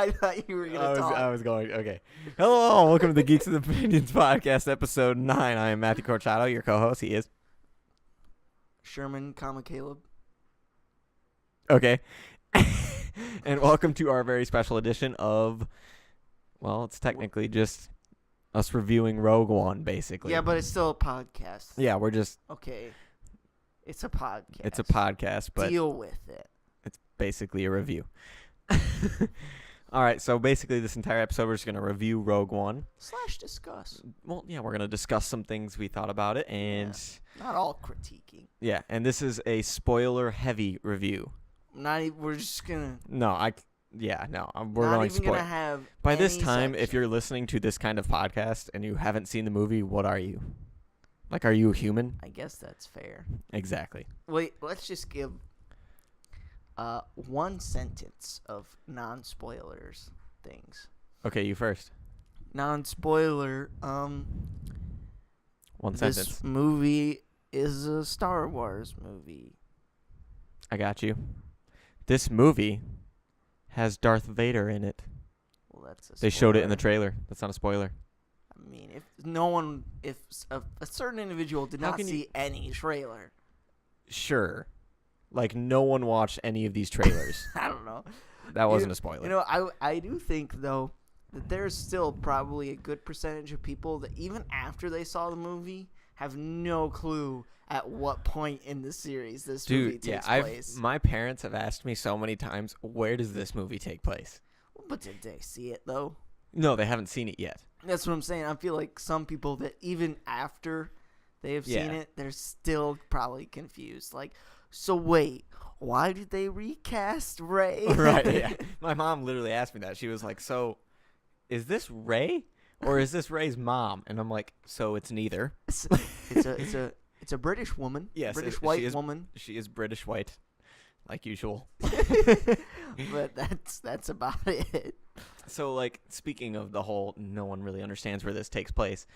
I thought you were gonna talk. I was going. Okay. Hello, welcome to the Geeks and Opinions podcast, episode 9. I am Matthew Corchado, your co-host. He is Sherman, Caleb. okay. And welcome to our very special edition of, well, it's technically just us reviewing Rogue One, basically. Yeah, but it's still a podcast. Yeah, we're just. Okay. It's a podcast. It's a podcast, but deal with it. it's basically a review. All right, so basically this entire episode we're just going to review Rogue One. / discuss. Well, yeah, we're going to discuss some things we thought about it, and Not all critiquing. yeah, and this is a spoiler-heavy review. We're just gonna. We're not going even spoil. gonna have. By this any time, section. if you're listening to this kind of podcast and you haven't seen the movie, what are you? Like, are you a human? I guess that's fair. Exactly. Wait, let's just give one sentence of non-spoilers things. Okay, you first. Non-spoiler. One This sentence. movie is a Star Wars movie. I got you. This movie has Darth Vader in it. Well, that's a They showed it in the spoiler. trailer. That's not a spoiler. I mean, if a certain individual did How not can you- see any trailer, Sure. Like, no one watched any of these trailers. I don't know. That wasn't a spoiler. You know, I do think though that there's still probably a good percentage of people that even after they saw the movie have no clue at what point in the series this movie takes place. My parents have asked me so many times, where does this movie take place? But did they see it though? No, they haven't seen it yet. That's what I'm saying. I feel like some people that even after they have seen it, they're still probably confused. Like, so wait, why did they recast Rey? Right, yeah. My mom literally asked me that. She was like, so is this Rey or is this Rey's mom? And I'm like, so it's neither. It's a British woman. Yes, British she white is- woman. She is British white, like usual. But that's about it. So, like, speaking of the whole no one really understands where this takes place,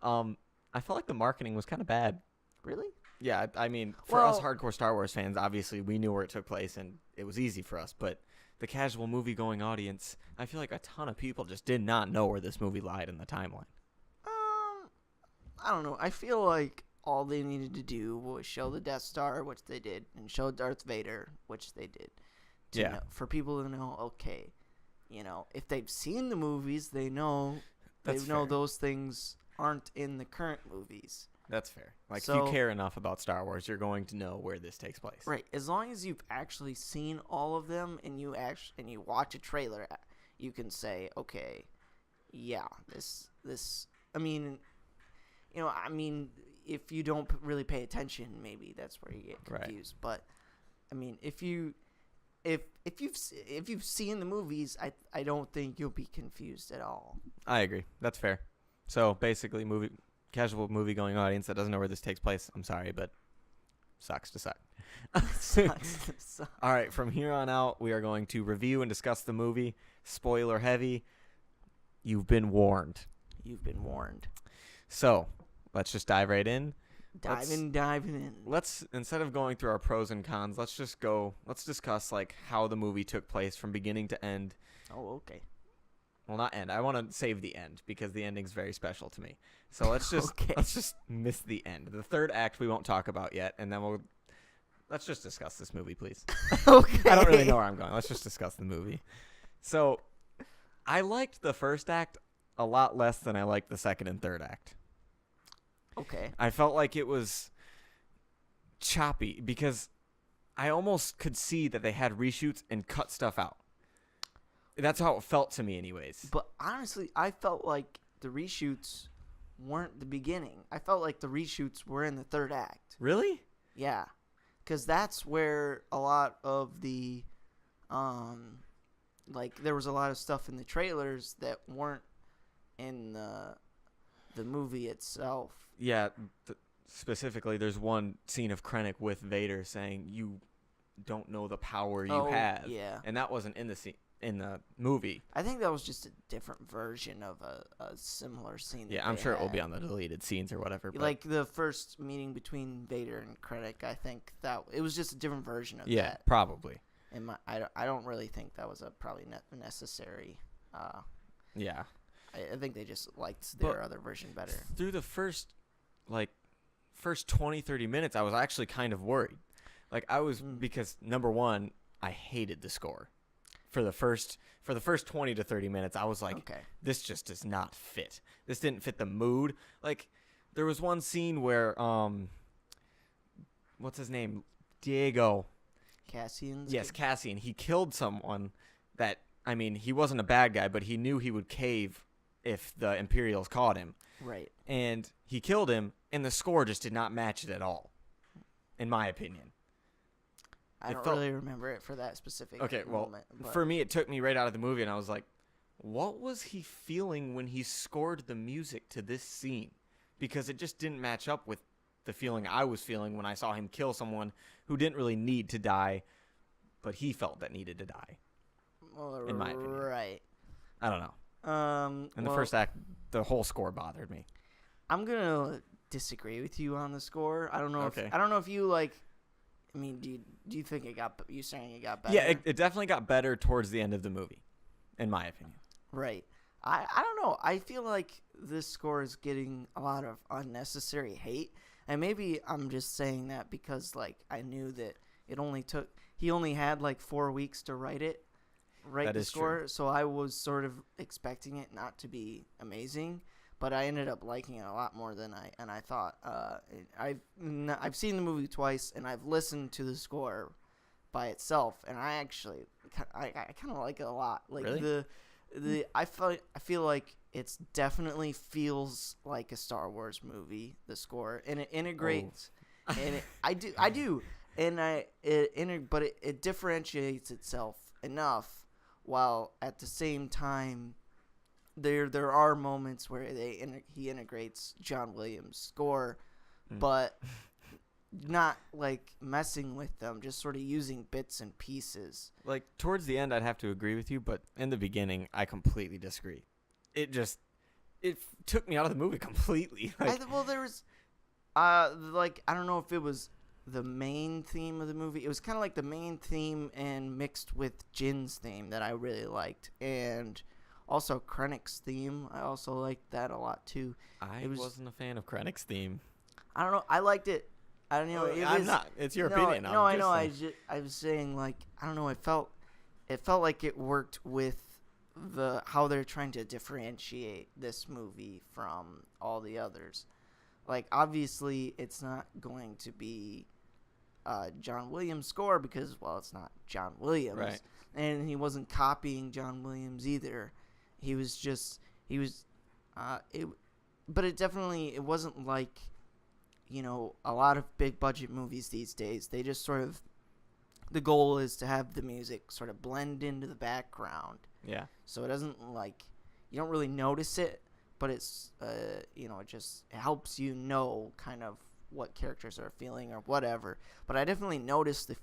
I felt like the marketing was kind of bad. Really? Yeah, I mean, for us hardcore Star Wars fans, obviously we knew where it took place and it was easy for us. But the casual movie-going audience, I feel like a ton of people just did not know where this movie lied in the timeline. I don't know. I feel like all they needed to do was show the Death Star, which they did, and show Darth Vader, which they did. For people to know, okay, you know, if they've seen the movies, they know Fair. those things aren't in the current movies. That's fair. Like, So- if you care enough about Star Wars, you're going to know where this takes place. Right. As long as you've actually seen all of them and you watch a trailer, you can say, okay, yeah, this. I mean, if you don't really pay attention, maybe that's where you get confused. Right. But I mean, if you've seen the movies, I don't think you'll be confused at all. I agree. That's fair. So basically, casual movie-going audience that doesn't know where this takes place, I'm sorry, but sucks to suck. All right, from here on out, we are going to review and discuss the movie. Spoiler heavy. You've been warned. You've been warned. So let's just dive right in. Diving in. Let's, instead of going through our pros and cons, let's discuss like how the movie took place from beginning to end. Oh, okay. Well, not end. I want to save the end because the ending's very special to me. So let's just let's just miss the end. The third act we won't talk about yet, and then let's just discuss this movie, please. Okay. I don't really know where I'm going. Let's just discuss the movie. So, I liked the first act a lot less than I liked the second and third act. Okay. I felt like it was choppy because I almost could see that they had reshoots and cut stuff out. That's how it felt to me anyways. But honestly, I felt like the reshoots weren't the beginning. I felt like the reshoots were in the third act. Really? Yeah. Because that's where a lot of the, there was a lot of stuff in the trailers that weren't in the movie itself. Yeah, specifically, there's one scene of Krennic with Vader saying, "You don't know the power you have." Yeah. And that wasn't in the scene. In the movie. I think that was just a different version of a similar scene. Yeah, I'm sure it will be on the deleted scenes or whatever. But like the first meeting between Vader and Krennic, I think that it was just a different version of that. Yeah, probably. I don't really think that was a probably necessary. Yeah. I think they just liked their other version better. Through the first 20, 30 minutes, I was actually kind of worried. Like I was because number one, I hated the score. For the first 20 to 30 minutes, I was like, okay, this just does not fit. This didn't fit the mood. Like there was one scene where what's his name? Diego. Cassian's. Yes, Cassian. He killed someone that, I mean, he wasn't a bad guy, but he knew he would cave if the Imperials caught him. Right. And he killed him, and the score just did not match it at all, in my opinion. I don't really remember it for that specific moment. But for me, it took me right out of the movie, and I was like, what was he feeling when he scored the music to this scene? Because it just didn't match up with the feeling I was feeling when I saw him kill someone who didn't really need to die, but he felt that needed to die. Well, in my opinion. Right. I don't know. In the first act, the whole score bothered me. I'm gonna disagree with you on the score. I don't know. Okay. I don't know if you like. I mean, do you think it got? You saying it got better? Yeah, it definitely got better towards the end of the movie, in my opinion. Right. I don't know. I feel like this score is getting a lot of unnecessary hate, and maybe I'm just saying that because like I knew that he only had like 4 weeks to write the score, true. so I was sort of expecting it not to be amazing, but I ended up liking it a lot more than I thought. I've seen the movie twice, and I've listened to the score by itself, and I kind of like it a lot. Like really? I feel like it's definitely feels like a Star Wars movie. The score, and it integrates, and I do, and but it differentiates itself enough, while at the same time, there are moments where he integrates John Williams' score, but not like messing with them, just sort of using bits and pieces. Like towards the end, I'd have to agree with you, but in the beginning, I completely disagree. It took me out of the movie completely. There was, I don't know if it was the main theme of the movie. It was kind of like the main theme and mixed with Jin's theme that I really liked, and also Krennic's theme. I also liked that a lot too. I wasn't a fan of Krennic's theme. I don't know. I liked it. I don't know. I'm not. It's your opinion. No, I know. I was saying like I don't know. It felt like it worked with how they're trying to differentiate this movie from all the others. Like obviously, it's not going to be John Williams' score because it's not John Williams, right? And he wasn't copying John Williams either. But it wasn't like, a lot of big budget movies these days. They just sort of, the goal is to have the music sort of blend into the background. Yeah. So it doesn't you don't really notice it, but it's, it helps kind of what characters are feeling or whatever. But I definitely noticed the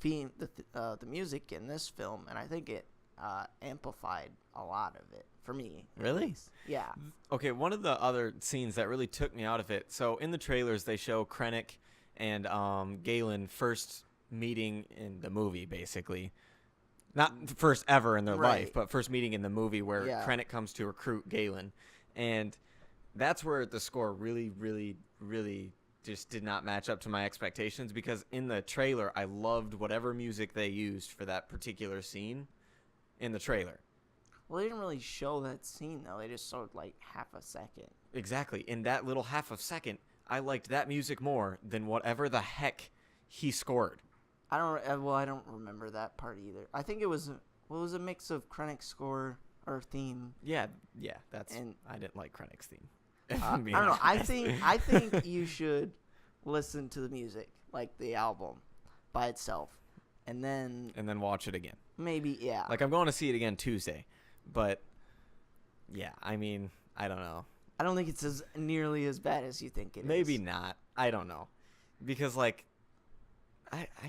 music in this film, and I think it amplified a lot of it for me. Really? Yeah. Okay, one of the other scenes that really took me out of it. So in the trailers, they show Krennic and Galen first meeting in the movie, basically. Not first ever in their life, but first meeting in the movie where Krennic comes to recruit Galen. And that's where the score really, really, really just did not match up to my expectations, because in the trailer, I loved whatever music they used for that particular scene in the trailer. Well, they didn't really show that scene, though. They just showed, half a second. Exactly. In that little half a second, I liked that music more than whatever the heck he scored. I don't remember that part either. I think it was a mix of Krennic's score or theme. Yeah, I didn't like Krennic's theme. I don't know. I think you should listen to the music, like the album, by itself, and then watch it again. Maybe, yeah. Like I'm going to see it again Tuesday, but yeah, I mean, I don't know. I don't think it's nearly as bad as you think it is. Maybe not. I don't know, because I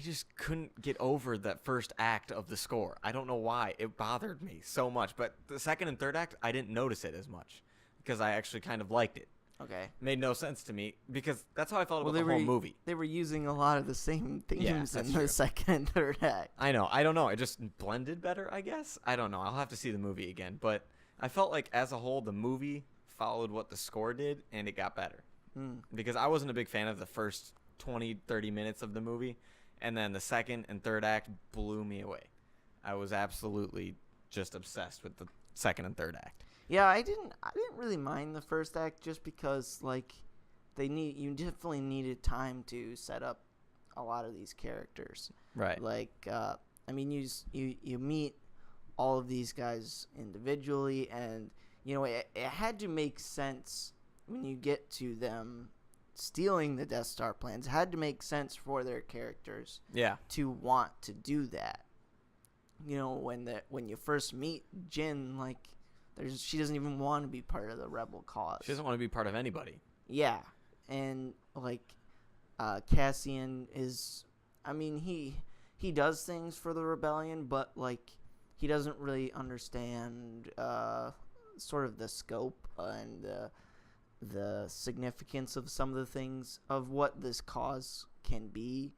just couldn't get over that first act of the score. I don't know why. It bothered me so much. But the second and third act, I didn't notice it as much because I actually kind of liked it. Okay. Made no sense to me because that's how I felt Well, about the whole movie. They were using a lot of the same themes in true. the second and third act. I know. I don't know. It just blended better, I guess. I don't know. I'll have to see the movie again. But I felt like as a whole, the movie followed what the score did, and it got better. Because I wasn't a big fan of the first 20, 30 minutes of the movie, and then the second and third act blew me away. I was absolutely just obsessed with the second and third act. Yeah, I didn't really mind the first act just because like you definitely needed time to set up a lot of these characters. Right. Like I mean you meet all of these guys individually, and you know it had to make sense when you get to them stealing the Death Star plans. It had to make sense for their characters to want to do that. You know, when you first meet Jyn, like she doesn't even want to be part of the rebel cause. She doesn't want to be part of anybody. Yeah. And like Cassian is, I mean, he does things for the rebellion, but like he doesn't really understand sort of the scope and the significance of some of the things of what this cause can be.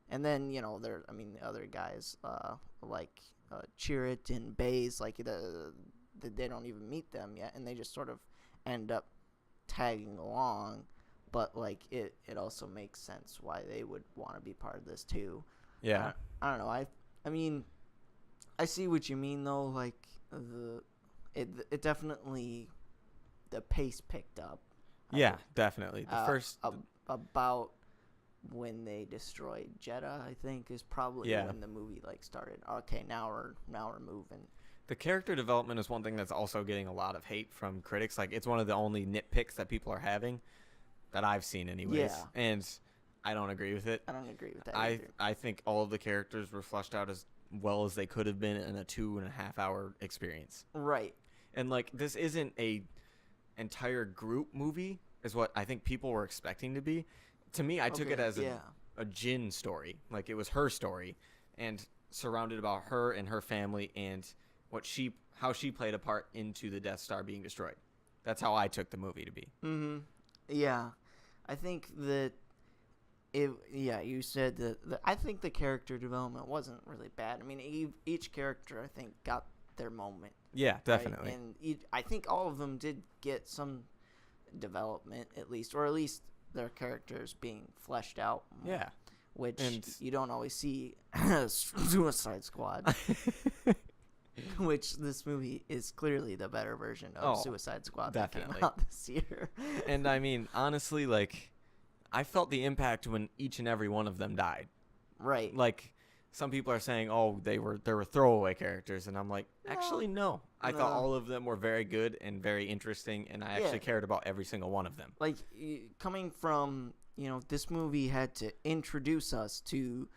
And then, you know, the other guys like Chirrut and Baze, like they don't even meet them yet, and they just sort of end up tagging along. But like it also makes sense why they would want to be part of this too. Yeah. I don't know. I mean, I see what you mean though. Like it definitely, the pace picked up. Yeah, definitely. The first about when they destroyed Jeddah, I think, is probably when the movie like started. Okay, now we're moving. The character development is one thing that's also getting a lot of hate from critics. Like, it's one of the only nitpicks that people are having that I've seen anyways. Yeah. And I don't agree with it. I don't agree with that either. I think all of the characters were fleshed out as well as they could have been in a 2.5 hour experience. Right. And like, this isn't a entire group movie is what I think people were expecting to be. To me, I took it as a Jyn story. Like, it was her story and surrounded about her and her family and how she played a part into the Death Star being destroyed. That's how I took the movie to be. Mm-hmm. Yeah. I think that you said that I think the character development wasn't really bad. I mean, each character, I think, got their moment. Yeah, definitely. Right? And I think all of them did get some development, at least their characters being fleshed out more, yeah. Which you don't always see Suicide Squad. Which this movie is clearly the better version of Suicide Squad definitely. that came out this year. And I mean, honestly, like, I felt the impact when each and every one of them died. Right. Like, some people are saying, oh, they were throwaway characters, and I'm like, actually, no. I thought all of them were very good and very interesting, and I actually cared about every single one of them. Like, coming from, you know, this movie had to introduce us to,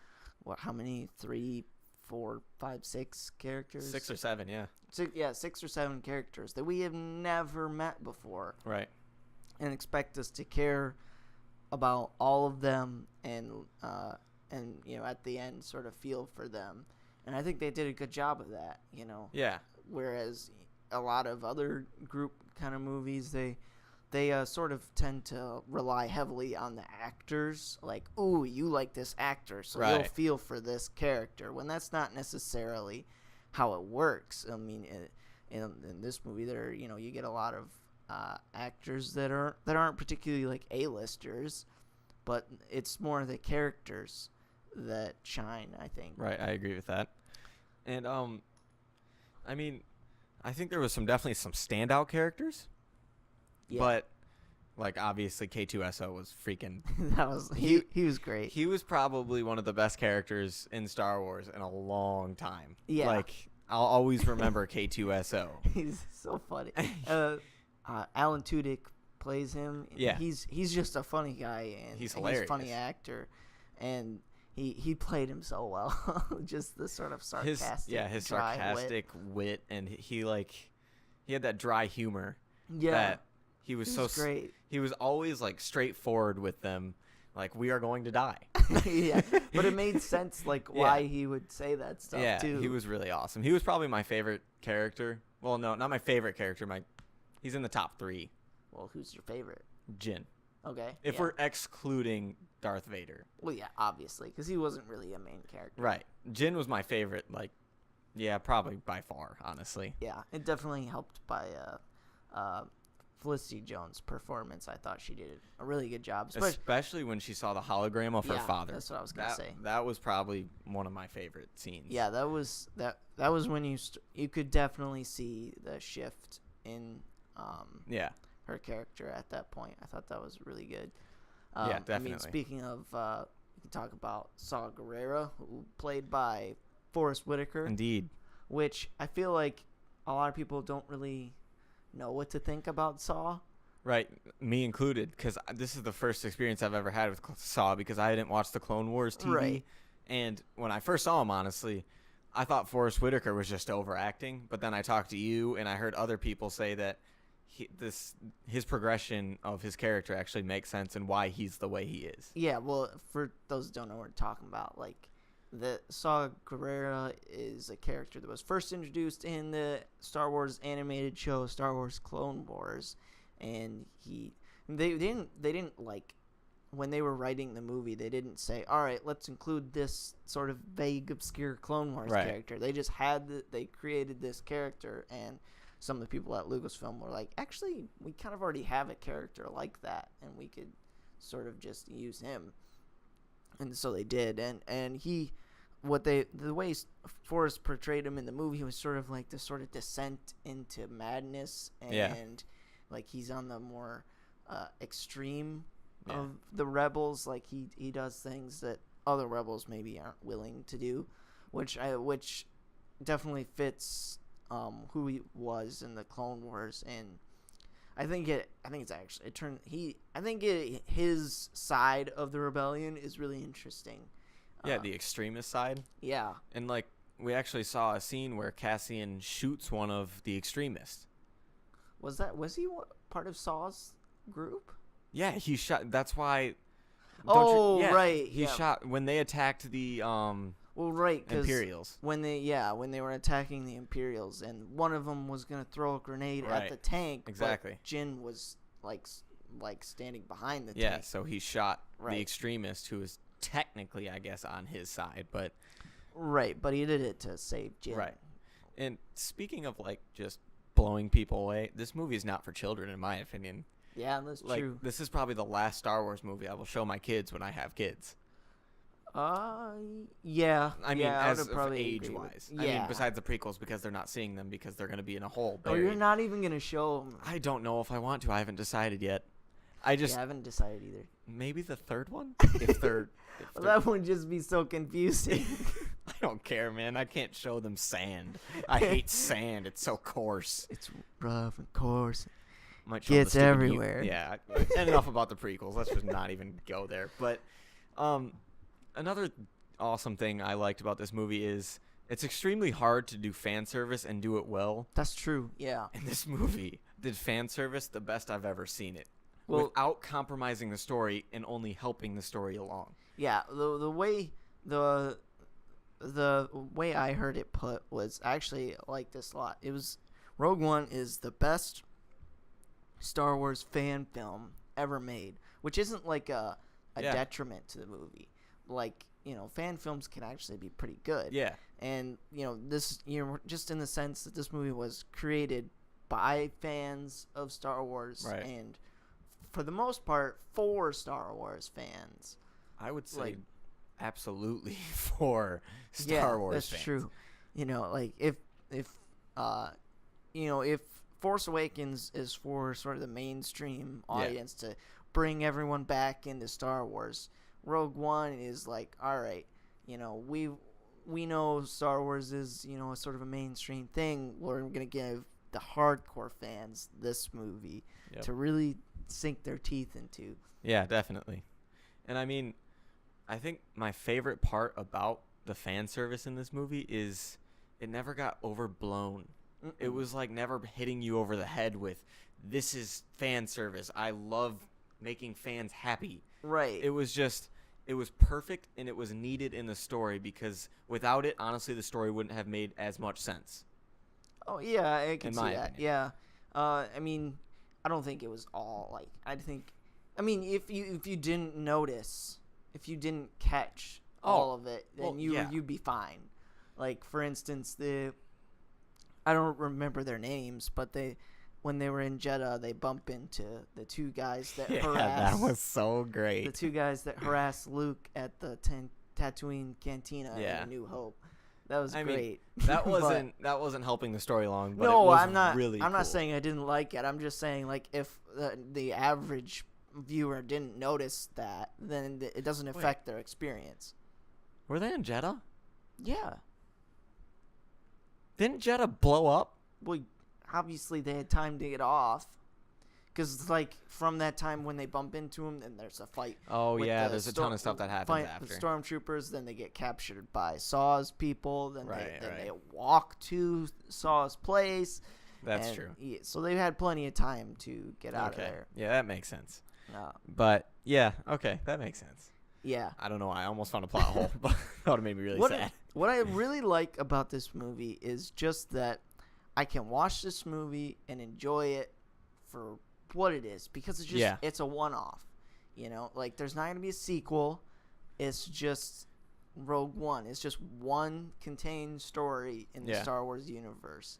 how many? 3, 4, 5, 6 characters? 6 or 7, yeah. 6 or 7 characters that we have never met before. Right. And expect us to care about all of them and you know, at the end sort of feel for them. And I think they did a good job of that, you know. Yeah. Whereas a lot of other group kind of movies, they sort of tend to rely heavily on the actors. Like, ooh, you like this actor, so you'll feel for this character. When that's not necessarily how it works. I mean, in this movie, you get a lot of actors that aren't particularly like A-listers, but it's more the characters that shine, I think. Right, I agree with that. And I mean, I think there was definitely some standout characters. Yeah. But like, obviously K2SO was freaking he was great. He was probably one of the best characters in Star Wars in a long time. Yeah. Like, I'll always remember K2SO. He's so funny. Alan Tudyk plays him. Yeah. He's just a funny guy, and he's hilarious. He's a funny actor, and he played him so well. Just the sort of sarcastic, his sarcastic wit, and he had that dry humor. Yeah. That he was so great. He was always like straightforward with them, like, we are going to die. Yeah, but it made sense, like, why he would say that stuff too. Yeah, he was really awesome. He was probably my favorite character. Well, no, not my favorite character. He's in the top 3. Well, who's your favorite? Jin. Okay. If we're excluding Darth Vader. Well, yeah, obviously, because he wasn't really a main character. Right. Jin was my favorite, like, yeah, probably by far, honestly. Yeah, it definitely helped by Felicity Jones' performance. I thought she did a really good job. Especially when she saw the hologram of her father. That's what I was going to say. That was probably one of my favorite scenes. Yeah, that was when you could definitely see the shift in her character at that point. I thought that was really good. Yeah, definitely. I mean, speaking of, we can talk about Saw Gerrera, who played by Forrest Whitaker. Indeed. Which I feel like a lot of people don't really know what to think about Saw. Right, me included, because this is the first experience I've ever had with Saw because I didn't watch the Clone Wars TV. Right. And when I first saw him, honestly, I thought Forrest Whitaker was just overacting. But then I talked to you, and I heard other people say that his progression of his character actually makes sense and why he's the way he is. Yeah, well, for those who don't know what we're talking about, like, the Saw Gerrera is a character that was first introduced in the Star Wars animated show Star Wars Clone Wars, and they didn't like, when they were writing the movie, they didn't say, all right, let's include this sort of vague, obscure Clone Wars character. They just they created this character, and some of the people at Lucasfilm were like, actually, we kind of already have a character like that, and we could sort of just use him. And so they did, and the way Forrest portrayed him in the movie was sort of like this sort of descent into madness, and like he's on the more extreme of the rebels. Like he does things that other rebels maybe aren't willing to do, which definitely fits who he was in the Clone Wars. And his side of the rebellion is really interesting. Yeah, the extremist side. Yeah. And, like, we actually saw a scene where Cassian shoots one of the extremists. Was he part of Saw's group? Yeah, he shot. That's why. Right. He shot when they attacked the Imperials. When they were attacking the Imperials, and one of them was gonna throw a grenade at the tank. Exactly. But Jin was like standing behind the tank. Yeah, so he shot the extremist who is technically, I guess, on his side, but but he did it to save Jin. Right. And speaking of like just blowing people away, this movie is not for children, in my opinion. Yeah, that's true. This is probably the last Star Wars movie I will show my kids when I have kids. Yeah. I mean, as of age age-wise. Yeah. I mean, besides the prequels, because they're not seeing them because they're going to be in a hole. Oh, you're not even going to show them. I don't know if I want to. I haven't decided yet. I haven't decided either. Maybe the third one? If they're... Well, that would just be so confusing. I don't care, man. I can't show them sand. I hate sand. It's so coarse. It's rough and coarse. Gets everywhere. Yeah. And enough about the prequels. Let's just not even go there. But another awesome thing I liked about this movie is it's extremely hard to do fan service and do it well. That's true. Yeah. And this movie did fan service the best I've ever seen it. Without compromising the story and only helping the story along. Yeah, the way I heard it put was actually like this a lot. It was Rogue One is the best Star Wars fan film ever made, which isn't like a detriment to the movie. Like, fan films can actually be pretty good. Yeah. And, this, just in the sense that this movie was created by fans of Star Wars and for the most part for Star Wars fans. I would say absolutely for Star Wars fans. That's true. If Force Awakens is for sort of the mainstream audience to bring everyone back into Star Wars, Rogue One is like, all right, we know Star Wars is, a sort of a mainstream thing. We're going to give the hardcore fans this movie to really sink their teeth into. Yeah, definitely. And I mean, I think my favorite part about the fan service in this movie is it never got overblown. Mm-mm. It was like never hitting you over the head with, this is fan service. I love making fans happy. Right. It was perfect, and it was needed in the story because without it, honestly, the story wouldn't have made as much sense. Oh, yeah, I can see that. Opinion. Yeah. I mean, I don't think it was all, I think I mean, if you didn't notice, if you didn't catch all of it, then you'd be fine. Like, for instance, I don't remember their names, but when they were in Jeddah, they bump into the two guys that harass. That was so great. The two guys that harass Luke at the Tatooine Cantina in A New Hope. That was great. Mean, that wasn't helping the story along. But no, it was I'm not. Really I'm cool. not saying I didn't like it. I'm just saying, like, if the average viewer didn't notice that, then it doesn't affect their experience. Were they in Jeddah? Yeah. Didn't Jeddah blow up? Well, obviously they had time to get off. Because, like, from that time when they bump into him, then there's a fight. Oh, yeah, there's a ton of stuff that happens after. The stormtroopers, then they get captured by Saw's people, then they walk to Saw's place. That's true. Yeah, so they've had plenty of time to get out of there. Yeah, that makes sense. But, yeah, okay, that makes sense. Yeah. I don't know why. I almost found a plot hole, but that would have made me really sad. What I really like about this movie is just that I can watch this movie and enjoy it for what it is, because it's just it's a one-off, you know, like there's not going to be a sequel. It's just Rogue One. It's just one contained story in the Star Wars universe,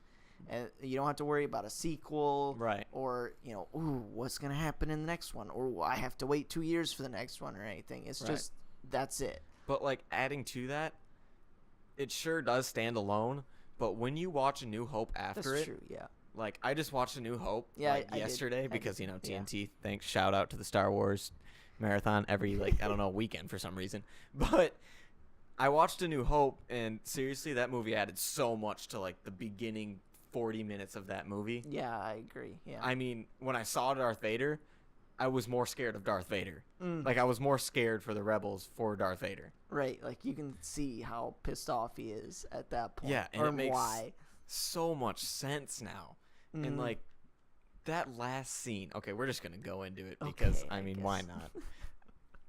and you don't have to worry about a sequel, right? Or, you know, ooh, what's going to happen in the next one, or I have to wait 2 years for the next one or anything. It's just that's it. But, like, adding to that, it sure does stand alone, but when you watch A New Hope after that's true, yeah. Like, I just watched A New Hope yesterday because, you know, TNT, yeah. Thanks, shout out to the Star Wars marathon every, like, I don't know, weekend for some reason. But I watched A New Hope, and seriously, that movie added so much to, like, the beginning 40 minutes of that movie. Yeah, I agree, yeah. I mean, when I saw Darth Vader, I was more scared of Darth Vader. Like, I was more scared for the rebels for Darth Vader. Right, like, you can see how pissed off he is at that point. Yeah, and or it makes why. So much sense now. And, like, that last scene. Okay, we're just going to go into it because, I mean, why not?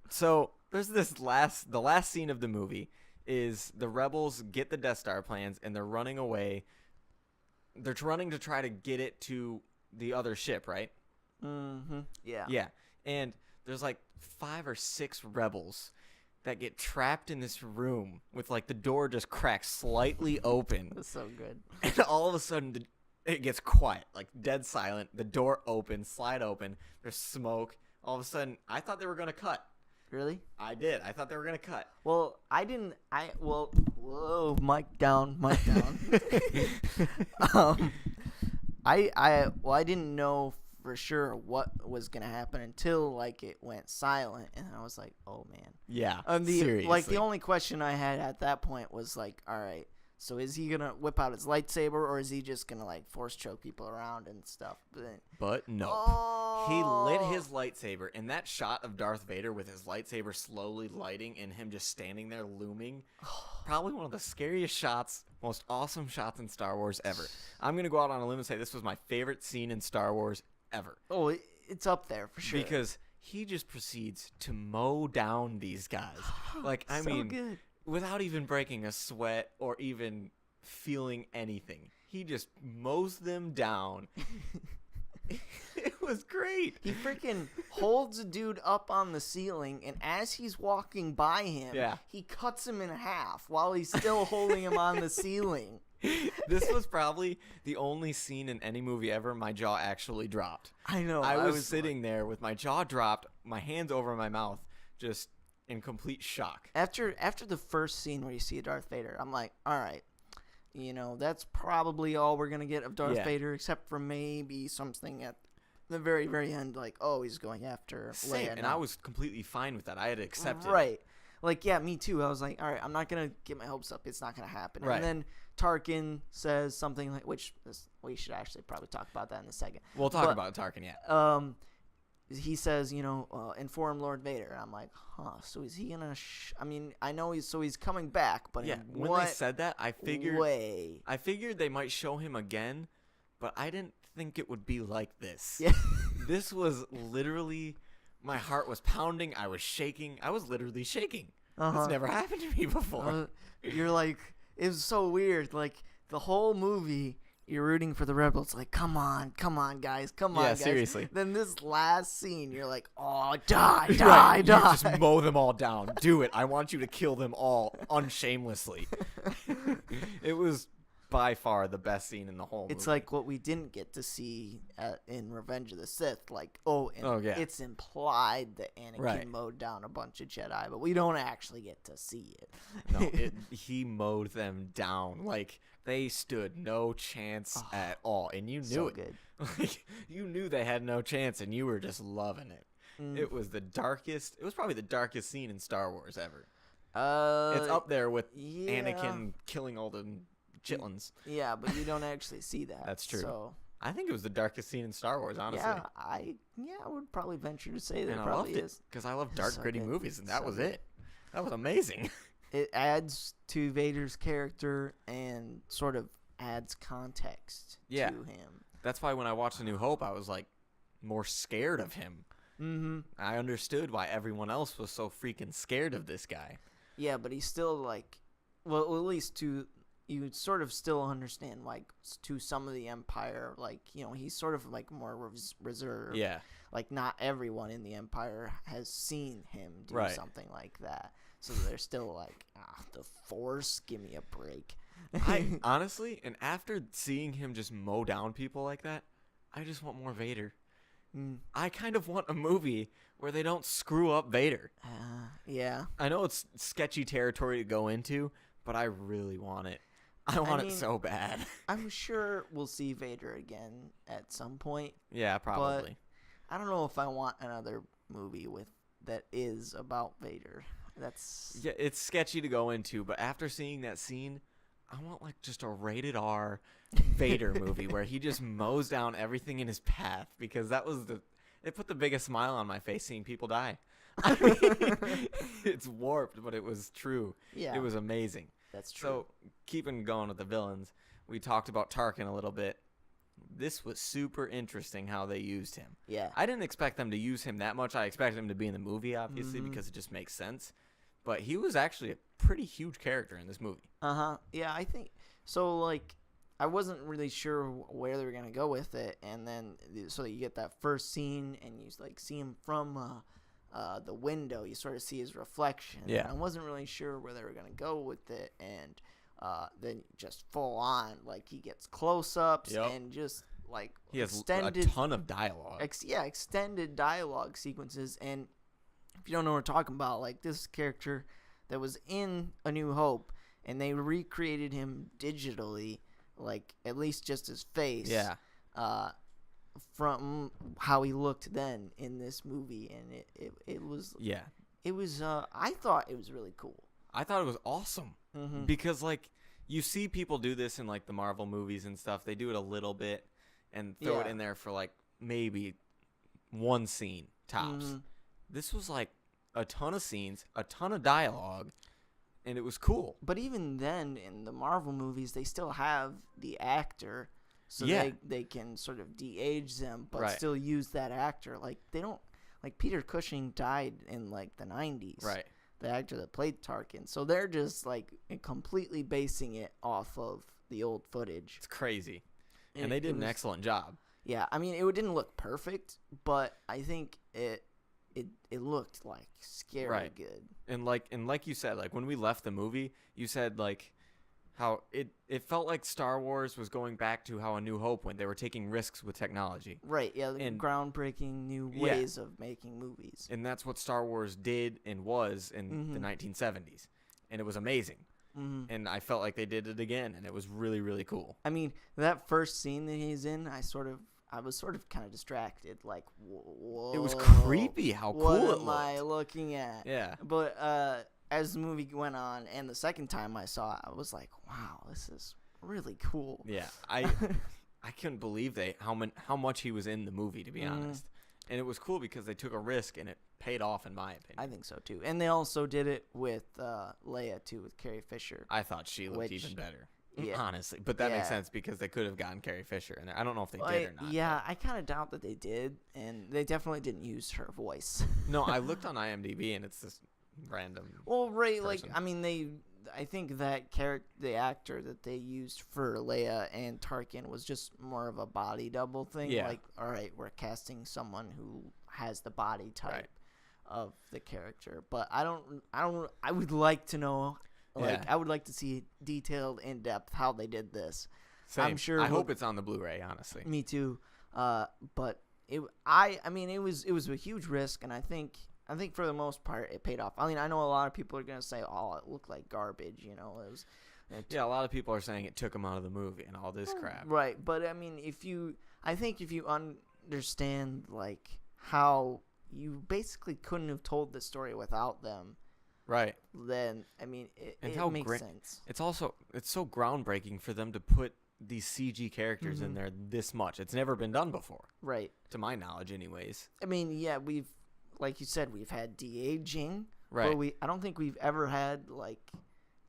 So, there's the last scene of the movie is the rebels get the Death Star plans, and they're running away. They're running to try to get it to the other ship, right? Mm-hmm. Yeah. Yeah. And there's, like, 5 or 6 rebels that get trapped in this room with, like, the door just cracked slightly open. That's so good. And all of a sudden, it gets quiet, like dead silent. The door opens, slide open. There's smoke. All of a sudden, I thought they were going to cut. Really? I did. I thought they were going to cut. Well, I didn't. Whoa, mic down. I didn't know for sure what was going to happen until, like, it went silent, and I was like, oh, man. Yeah, seriously. Like, the only question I had at that point was, like, all right, so is he going to whip out his lightsaber, or is he just going to, like, force choke people around and stuff? But no. Oh. He lit his lightsaber, and that shot of Darth Vader with his lightsaber slowly lighting and him just standing there looming, probably one of the scariest shots, most awesome shots in Star Wars ever. I'm going to go out on a limb and say this was my favorite scene in Star Wars ever. Oh, it's up there for sure. Because he just proceeds to mow down these guys. Like, I mean, good. Without even breaking a sweat or even feeling anything. He just mows them down. It was great. He freaking holds a dude up on the ceiling, and as he's walking by him, he cuts him in half while he's still holding him on the ceiling. This was probably the only scene in any movie ever my jaw actually dropped. I know. I was sitting there with my jaw dropped, my hands over my mouth, just in complete shock. After the first scene where you see Darth Vader, I'm like, all right, you know, that's probably all we're going to get of Darth Vader, except for maybe something at the very, very end, like, oh, he's going after Leia. And I was completely fine with that. I had accepted. Right. Like, yeah, me too. I was like, all right, I'm not going to get my hopes up. It's not going to happen. Right. And then Tarkin says something like, we should actually probably talk about that in a second. We'll talk about Tarkin, yeah. He says, you know, inform Lord Vader. And I'm like, so is he going to I mean, I know he's coming back, but when they said that, I figured way? I figured they might show him again, but I didn't think it would be like this. Yeah. This was literally, my heart was pounding, I was shaking. I was literally shaking. It's never happened to me before. You're like, it was so weird. Like, the whole movie, you're rooting for the rebels. Like, come on, guys, come on, guys. Seriously. Then this last scene, you're like, oh, die. You just mow them all down. Do it. I want you to kill them all unshamelessly. It was by far the best scene in the whole movie. It's like what we didn't get to see in Revenge of the Sith. Like, it's implied that Anakin mowed down a bunch of Jedi, but we don't actually get to see it. No, he mowed them down. Like, they stood no chance at all, and you knew so it. Good. Like, you knew they had no chance, and you were just loving it. It was the darkest. It was probably the darkest scene in Star Wars ever. It's up there with Anakin killing all the chitlins. Yeah, but you don't actually see that. That's true. So I think it was the darkest scene in Star Wars, honestly. Yeah, I would probably venture to say that and it probably loved is. It because I love dark, gritty movies, and that was good. it. That was amazing. It adds to Vader's character and sort of adds context to him. That's why when I watched A New Hope, I was like more scared of him. Mm-hmm. I understood why everyone else was so freaking scared of this guy. Yeah, but he's still like, well, at least you sort of still understand, like, to some of the Empire, like, you know, he's sort of like more reserved. Yeah. Like, not everyone in the Empire has seen him do something like that. So they're still like, the Force, give me a break. I honestly, and after seeing him just mow down people like that, I just want more Vader. I kind of want a movie where they don't screw up Vader. Yeah. I know it's sketchy territory to go into, but I really want it. I want it so bad. I'm sure we'll see Vader again at some point. Yeah, probably. But I don't know if I want another movie that is about Vader. Yeah, it's sketchy to go into, but after seeing that scene, I want like just a rated R Vader movie where he just mows down everything in his path, because it put the biggest smile on my face seeing people die. I mean, it's warped, but it was true. Yeah. It was amazing. That's true. So, keeping going with the villains, we talked about Tarkin a little bit. This was super interesting how they used him. Yeah. I didn't expect them to use him that much. I expected him to be in the movie, obviously, because it just makes sense. But he was actually a pretty huge character in this movie. Yeah, I think so. Like, I wasn't really sure where they were gonna go with it, and then so you get that first scene, and you like see him from the window. You sort of see his reflection. Yeah. And I wasn't really sure where they were gonna go with it, and then just full on, like, he gets close-ups and just like he has extended, a ton of dialogue. Extended dialogue sequences. And if you don't know what we're talking about, like, this character that was in A New Hope, and they recreated him digitally, like, at least just his face. Yeah. From how he looked then in this movie, and it was I thought it was really cool. I thought it was awesome because, like, you see people do this in like the Marvel movies and stuff. They do it a little bit and throw it in there for like maybe one scene tops. This was like a ton of scenes, a ton of dialogue, and it was cool. But even then, in the Marvel movies, they still have the actor, so they can sort of de-age them, but still use that actor. Like, they don't, like, Peter Cushing died in like the 90s. Right. The actor that played Tarkin. So they're just like completely basing it off of the old footage. It's crazy. And they did an excellent job. Yeah, I mean, it didn't look perfect, but I think it looked like scary good. And like you said, like when we left the movie, you said like how it felt like Star Wars was going back to how A New Hope went. They were taking risks with technology. Right, yeah, and groundbreaking new ways of making movies. And that's what Star Wars did and was in the 1970s. And it was amazing. And I felt like they did it again, and it was really, really cool. I mean, that first scene that he's in, I was sort of kind of distracted, like, whoa. It was creepy how cool it looked. What am I looking at? Yeah. But as the movie went on, and the second time I saw it, I was like, wow, this is really cool. Yeah. I couldn't believe how much he was in the movie, to be honest. And it was cool because they took a risk, and it paid off, in my opinion. I think so, too. And they also did it with Leia, too, with Carrie Fisher. I thought she looked even better. Yeah. Honestly, but that makes sense because they could have gotten Carrie Fisher in there. I don't know if they did or not. Yeah, I kind of doubt that they did, and they definitely didn't use her voice. No, I looked on IMDb, and it's this random. Well, right, person. like, I mean, I think that the actor that they used for Leia and Tarkin was just more of a body double thing. Yeah. Like, all right, we're casting someone who has the body type Right. of the character. But I would like to know, like, Yeah. I would like to see detailed, in depth how they did this. Same. I'm sure. I hope it's on the Blu-ray, honestly. Me too. But I mean, it was a huge risk, and I think for the most part it paid off. I mean, I know a lot of people are gonna say, "Oh, it looked like garbage," you know. Yeah, a lot of people are saying it took him out of the movie and all this crap. Right, but I mean, I think if you understand like how you basically couldn't have told the story without them, Right. then I mean, it makes sense. It's so groundbreaking for them to put these CG characters in there this much. It's never been done before, Right. to my knowledge, anyways. I mean, yeah, like you said, we've had de-aging. Right. But I don't think we've ever had like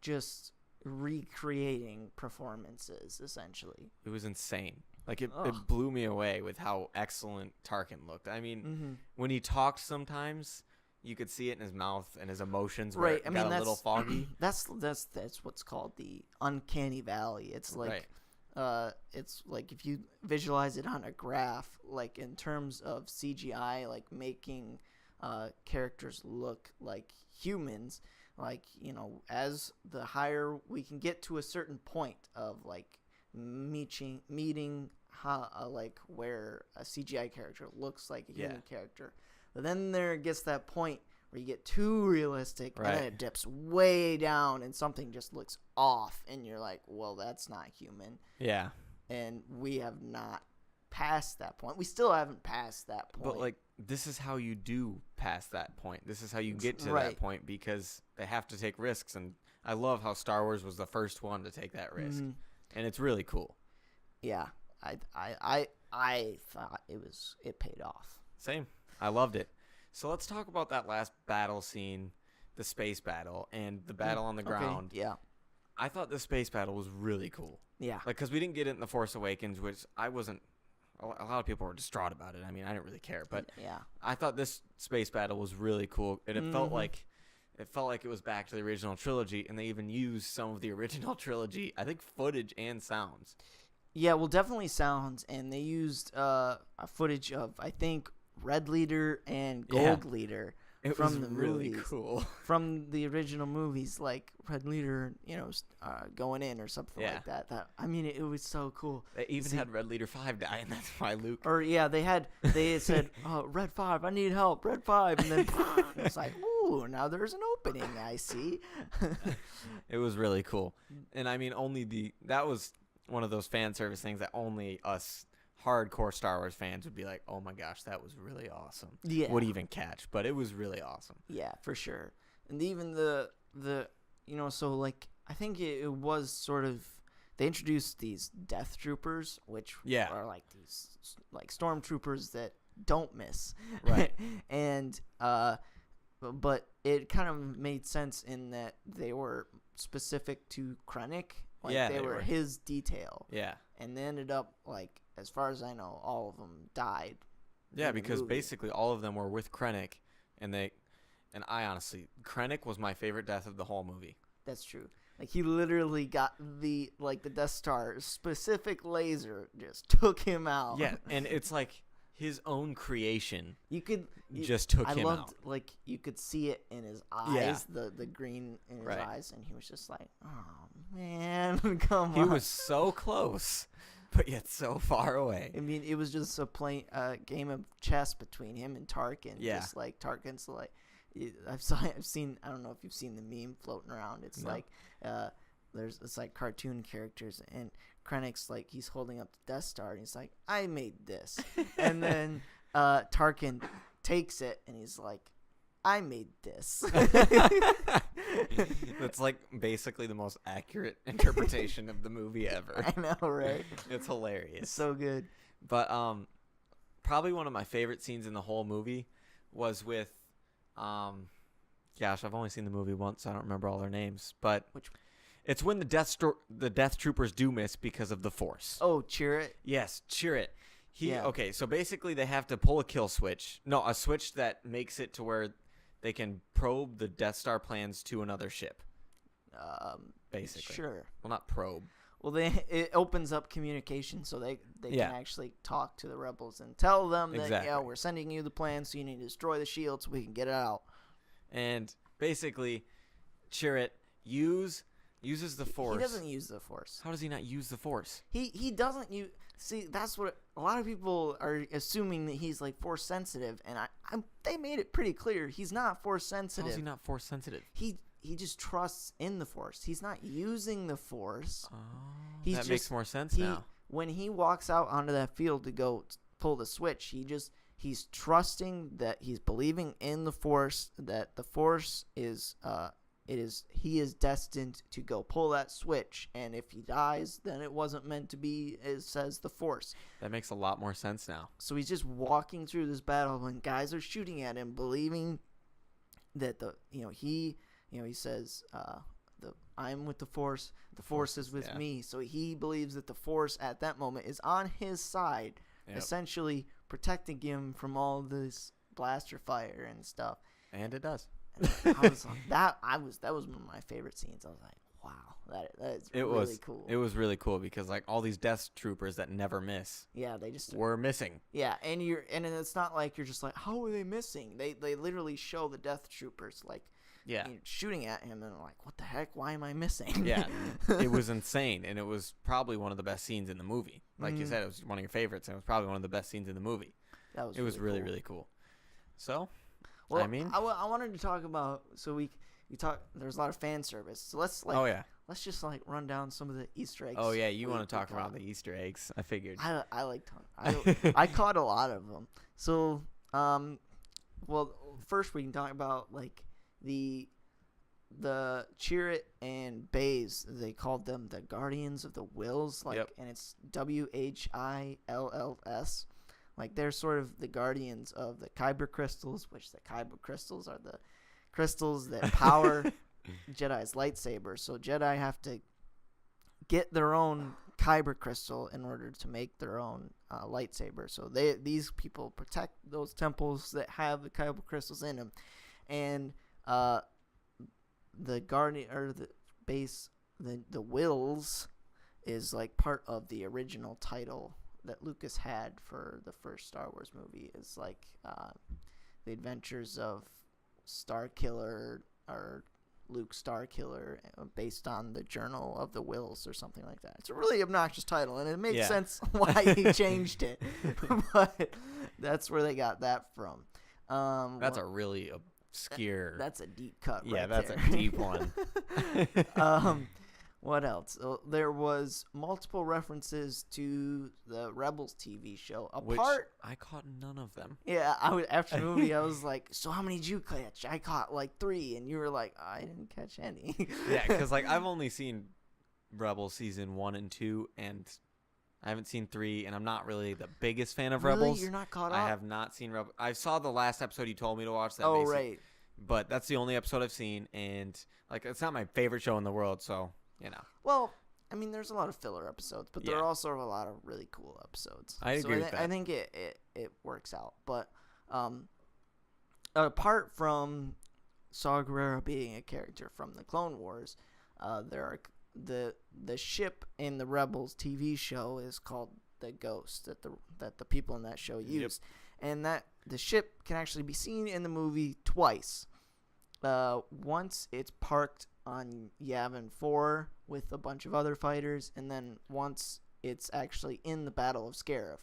just recreating performances, essentially. It was insane. Like it Ugh. blew me away with how excellent Tarkin looked. I mean, when he talked, sometimes you could see it in his mouth and his emotions were Right. I mean, got a little foggy. That's what's called the uncanny valley. It's like it's like if you visualize it on a graph, like in terms of CGI, like making characters look like humans, like, you know, as the higher we can get to a certain point of like meeting how like where a CGI character looks like a human character, but then there gets that point where you get too realistic, and then it dips way down and something just looks off, and you're like, well, that's not human. Yeah. And we have not passed that point. We still haven't passed that point. But like, this is how you do past that point. This is how you get to that point, because they have to take risks. And I love how Star Wars was the first one to take that risk, and it's really cool. Yeah, I thought it paid off. Same. I loved it. So let's talk about that last battle scene, the space battle, and the battle on the ground. Yeah. I thought the space battle was really cool. Yeah. Like, because we didn't get it in The Force Awakens, which I wasn't. A lot of people were distraught about it. I mean, I didn't really care, but yeah, I thought this space battle was really cool, and it felt like it was back to the original trilogy, and they even used some of the original trilogy, I think, footage and sounds. Yeah, well, definitely sounds, and they used footage of, I think, Red Leader and Gold Leader from the really movies. Cool. From the original movies, like Red Leader, you know, going in or something like that. I mean, it was so cool. They even had Red Leader 5 die, and that's why Luke. Or they said, Red 5, I need help, Red 5, and then it's like, ooh, now there's an opening, I see. It was really cool, and I mean, that was one of those fan service things that only us hardcore Star Wars fans would be like, oh my gosh, that was really awesome. Yeah. Would even catch, but it was really awesome. Yeah, for sure. And even the you know, so like I think it was sort of, they introduced these Death Troopers, which are like these like stormtroopers that don't miss. Right. And but it kind of made sense in that they were specific to Krennic. Like they were his detail. Yeah. And they ended up, like, as far as I know, all of them died. Yeah, because basically all of them were with Krennic, and I honestly, Krennic was my favorite death of the whole movie. That's true. Like, he literally got the Death Star specific laser just took him out. Yeah, and it's like his own creation. Just took him out. Like, you could see it in his eyes, the green in his eyes, and he was just like, oh man, come on. He was so close, but yet so far away. I mean, it was just a plain game of chess between him and Tarkin. Yeah. Just like Tarkin's like, I've seen. I don't know if you've seen the meme floating around. It's like, it's like cartoon characters, and Krennic's like, he's holding up the Death Star, and he's like, I made this, and then Tarkin takes it, and he's like, I made this. That's like basically the most accurate interpretation of the movie ever. I know, right? It's hilarious. It's so good. But probably one of my favorite scenes in the whole movie was with gosh, I've only seen the movie once, so I don't remember all their names, but it's when the Death Troopers do miss because of the Force. Oh, Chirrut? Yes, Chirrut. Okay, so basically they have to pull a kill switch. No, a switch that makes it to where they can probe the Death Star plans to another ship. Basically. Sure. Well, not probe. Well, it opens up communication so they Yeah. can actually talk to the rebels and tell them that, Exactly. yeah, we're sending you the plan, so you need to destroy the shield so we can get it out. And basically, Chirrut uses the Force. He doesn't use the Force. How does he not use the Force? He doesn't use. See, that's what a lot of people are assuming, that he's like Force sensitive, and they made it pretty clear he's not Force sensitive. How is he not Force sensitive? He just trusts in the Force. He's not using the Force. Oh, That makes more sense now. When he walks out onto that field to go pull the switch, he's trusting, that he's believing in the Force, that the Force is he is destined to go pull that switch, and if he dies, then it wasn't meant to be, it says the Force. That makes a lot more sense now. So he's just walking through this battle when guys are shooting at him, believing that he says I'm with the Force, the Force is with me. So he believes that the Force at that moment is on his side, essentially protecting him from all this blaster fire and stuff. And it does. That was one of my favorite scenes. I was like, wow, that is really cool. It was really cool because like all these Death Troopers that never miss. Yeah, they just were missing. Yeah, and it's not like you're just like, how are they missing? They literally show the Death Troopers like shooting at him, and like, what the heck? Why am I missing? Yeah, it was insane, and it was probably one of the best scenes in the movie. Like you said, it was one of your favorites, and it was probably one of the best scenes in the movie. It was really, really cool. So. Well, I mean, I wanted to talk about, there's a lot of fan service. So let's just like run down some of the Easter eggs. Oh yeah, you want to talk about the Easter eggs? I figured. I like I caught a lot of them. So well, first we can talk about like the Chirrut and Baze. They called them the Guardians of the Wills, and it's WHILLS. Like, they're sort of the guardians of the Kyber crystals, which the Kyber crystals are the crystals that power Jedi's lightsaber. So Jedi have to get their own Kyber crystal in order to make their own lightsaber. So these people protect those temples that have the Kyber crystals in them. And the guardian, or the base, the Wills is like part of the original title that Lucas had for the first Star Wars movie, is like the adventures of Starkiller, or Luke Starkiller, based on the Journal of the Wills or something like that. It's a really obnoxious title, and it makes sense why he changed it. But that's where they got that from. That's a really obscure. That's a deep cut. Yeah, right that's there. a deep one. What else? There was multiple references to the Rebels TV show. Which I caught none of them. Yeah, after the movie, I was like, so how many did you catch? I caught like 3, and you were like, I didn't catch any. Yeah, because like I've only seen Rebels season 1 and 2, and I haven't seen 3, and I'm not really the biggest fan of Really? Rebels. You're not caught up? I have not seen Rebels. I saw the last episode you told me to watch. Right. But that's the only episode I've seen, and like it's not my favorite show in the world, so you know. Well, I mean, there's a lot of filler episodes, but there are also a lot of really cool episodes. I agree with that. I think it works out. But apart from Saw Gerrera being a character from the Clone Wars, there are the ship in the Rebels TV show is called the Ghost, that the people in that show use, and that the ship can actually be seen in the movie twice. Once it's parked on Yavin 4 with a bunch of other fighters, and then once it's actually in the Battle of Scarif.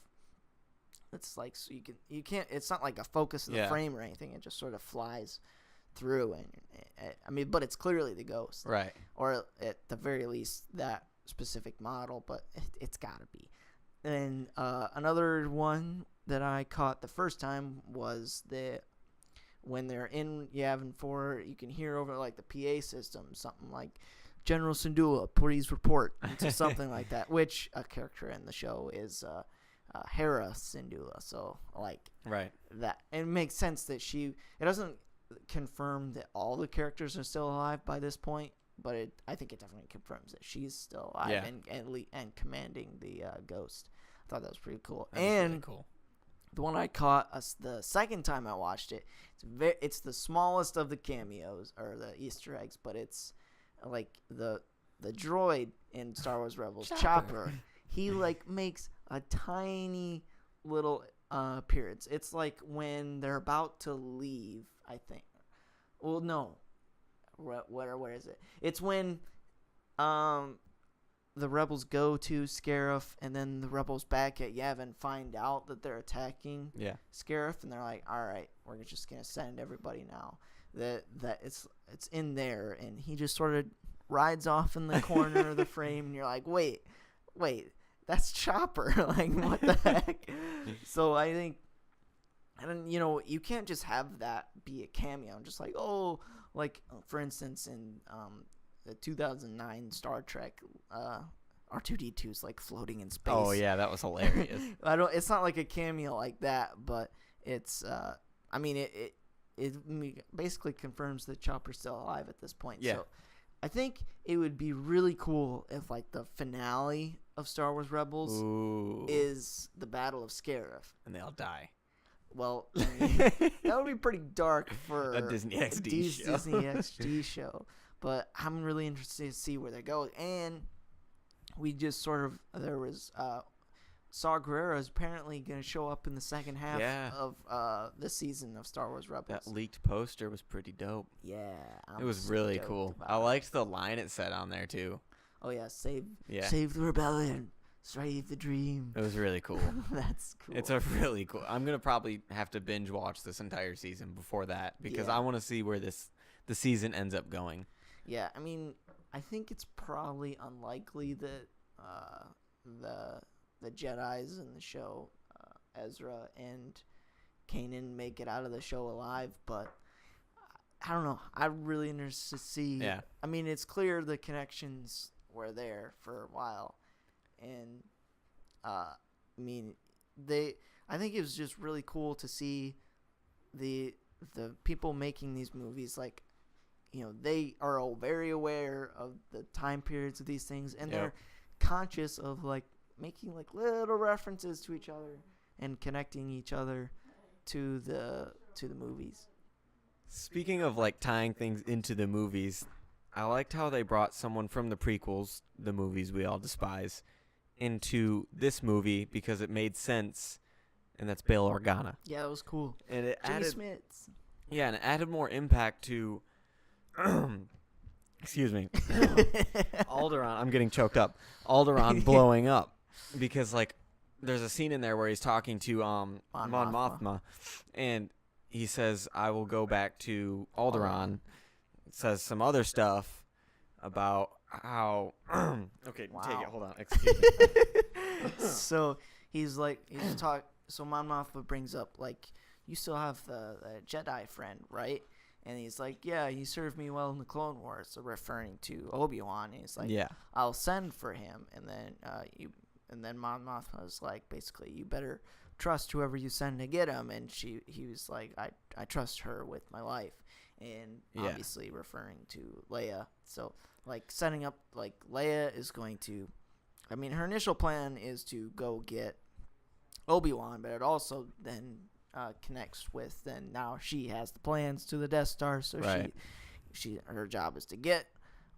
It's like, so you can't. It's not like a focus of the frame or anything. It just sort of flies through, and I mean, but it's clearly the Ghost, right? Or at the very least that specific model, but it's got to be. And another one that I caught the first time was when they're in Yavin 4, you can hear over like the PA system something like, General Syndulla, please report, to something like that, which a character in the show is Hera Syndulla. So like that, and it makes sense that it doesn't confirm that all the characters are still alive by this point, but I think it definitely confirms that she's still alive and commanding the Ghost. I thought that was pretty cool. Really cool. The one I caught the second time I watched it, it's the smallest of the cameos or the Easter eggs, but it's like the droid in Star Wars Rebels, Chopper. he like makes a tiny little appearance. It's like when they're about to leave, I think. Well, no. Where is it? It's when the rebels go to Scarif, and then the rebels back at Yavin find out that they're attacking Scarif, and they're like, all right, we're just gonna send everybody now. That it's in there, and he just sort of rides off in the corner of the frame, and you're like, wait, that's Chopper. Like, what the heck? So I think, and you can't just have that be a cameo. Just like, oh, like for instance in the 2009 Star Trek, R2-D2's like floating in space. Oh yeah, that was hilarious. It's not like a cameo like that, but it's. I mean, it basically confirms that Chopper's still alive at this point. Yeah. So I think it would be really cool if like the finale of Star Wars Rebels is the Battle of Scarif, and they all die. Well, I mean, that would be pretty dark for a Disney XD show. Disney XD show. But I'm really interested to see where they go. And we just there was Saw Gerrera is apparently going to show up in the second half of this season of Star Wars Rebels. That leaked poster was pretty dope. Yeah. It was really cool. I liked the line it said on there too. Oh yeah, save the rebellion. Save the dream. It was really cool. That's cool. It's a really cool. I'm going to probably have to binge watch this entire season before that because I want to see where the season ends up going. Yeah, I mean, I think it's probably unlikely that the Jedis in the show, Ezra and Kanan, make it out of the show alive, but I don't know. I'm really interested to see. Yeah. I mean, it's clear the connections were there for a while, and I mean, I think it was just really cool to see the people making these movies, like, they are all very aware of the time periods of these things, and they're conscious of like making like little references to each other and connecting each other to the movies. Speaking of like tying things into the movies, I liked how they brought someone from the prequels, the movies we all despise, into this movie because it made sense, and that's Bail Organa. Yeah, it was cool. And it Jimmy added Smits. Yeah, and it added more impact to excuse me. Alderaan, I'm getting choked up. Alderaan blowing up because like there's a scene in there where he's talking to Mon Mothma, and he says, "I will go back to Alderaan." It says some other stuff about how okay, take it. Hold on. Excuse me. So so Mon Mothma brings up like, you still have the Jedi friend, right? And he's like, yeah, he served me well in the Clone Wars, so referring to Obi-Wan. And he's like, I'll send for him. And then Mon Mothma was like, basically, you better trust whoever you send to get him. And he was like, I trust her with my life. And obviously referring to Leia. So like setting up, like Leia is going to, I mean, her initial plan is to go get Obi-Wan, but it also then connects with, then now she has the plans to the Death Star, so her job is to get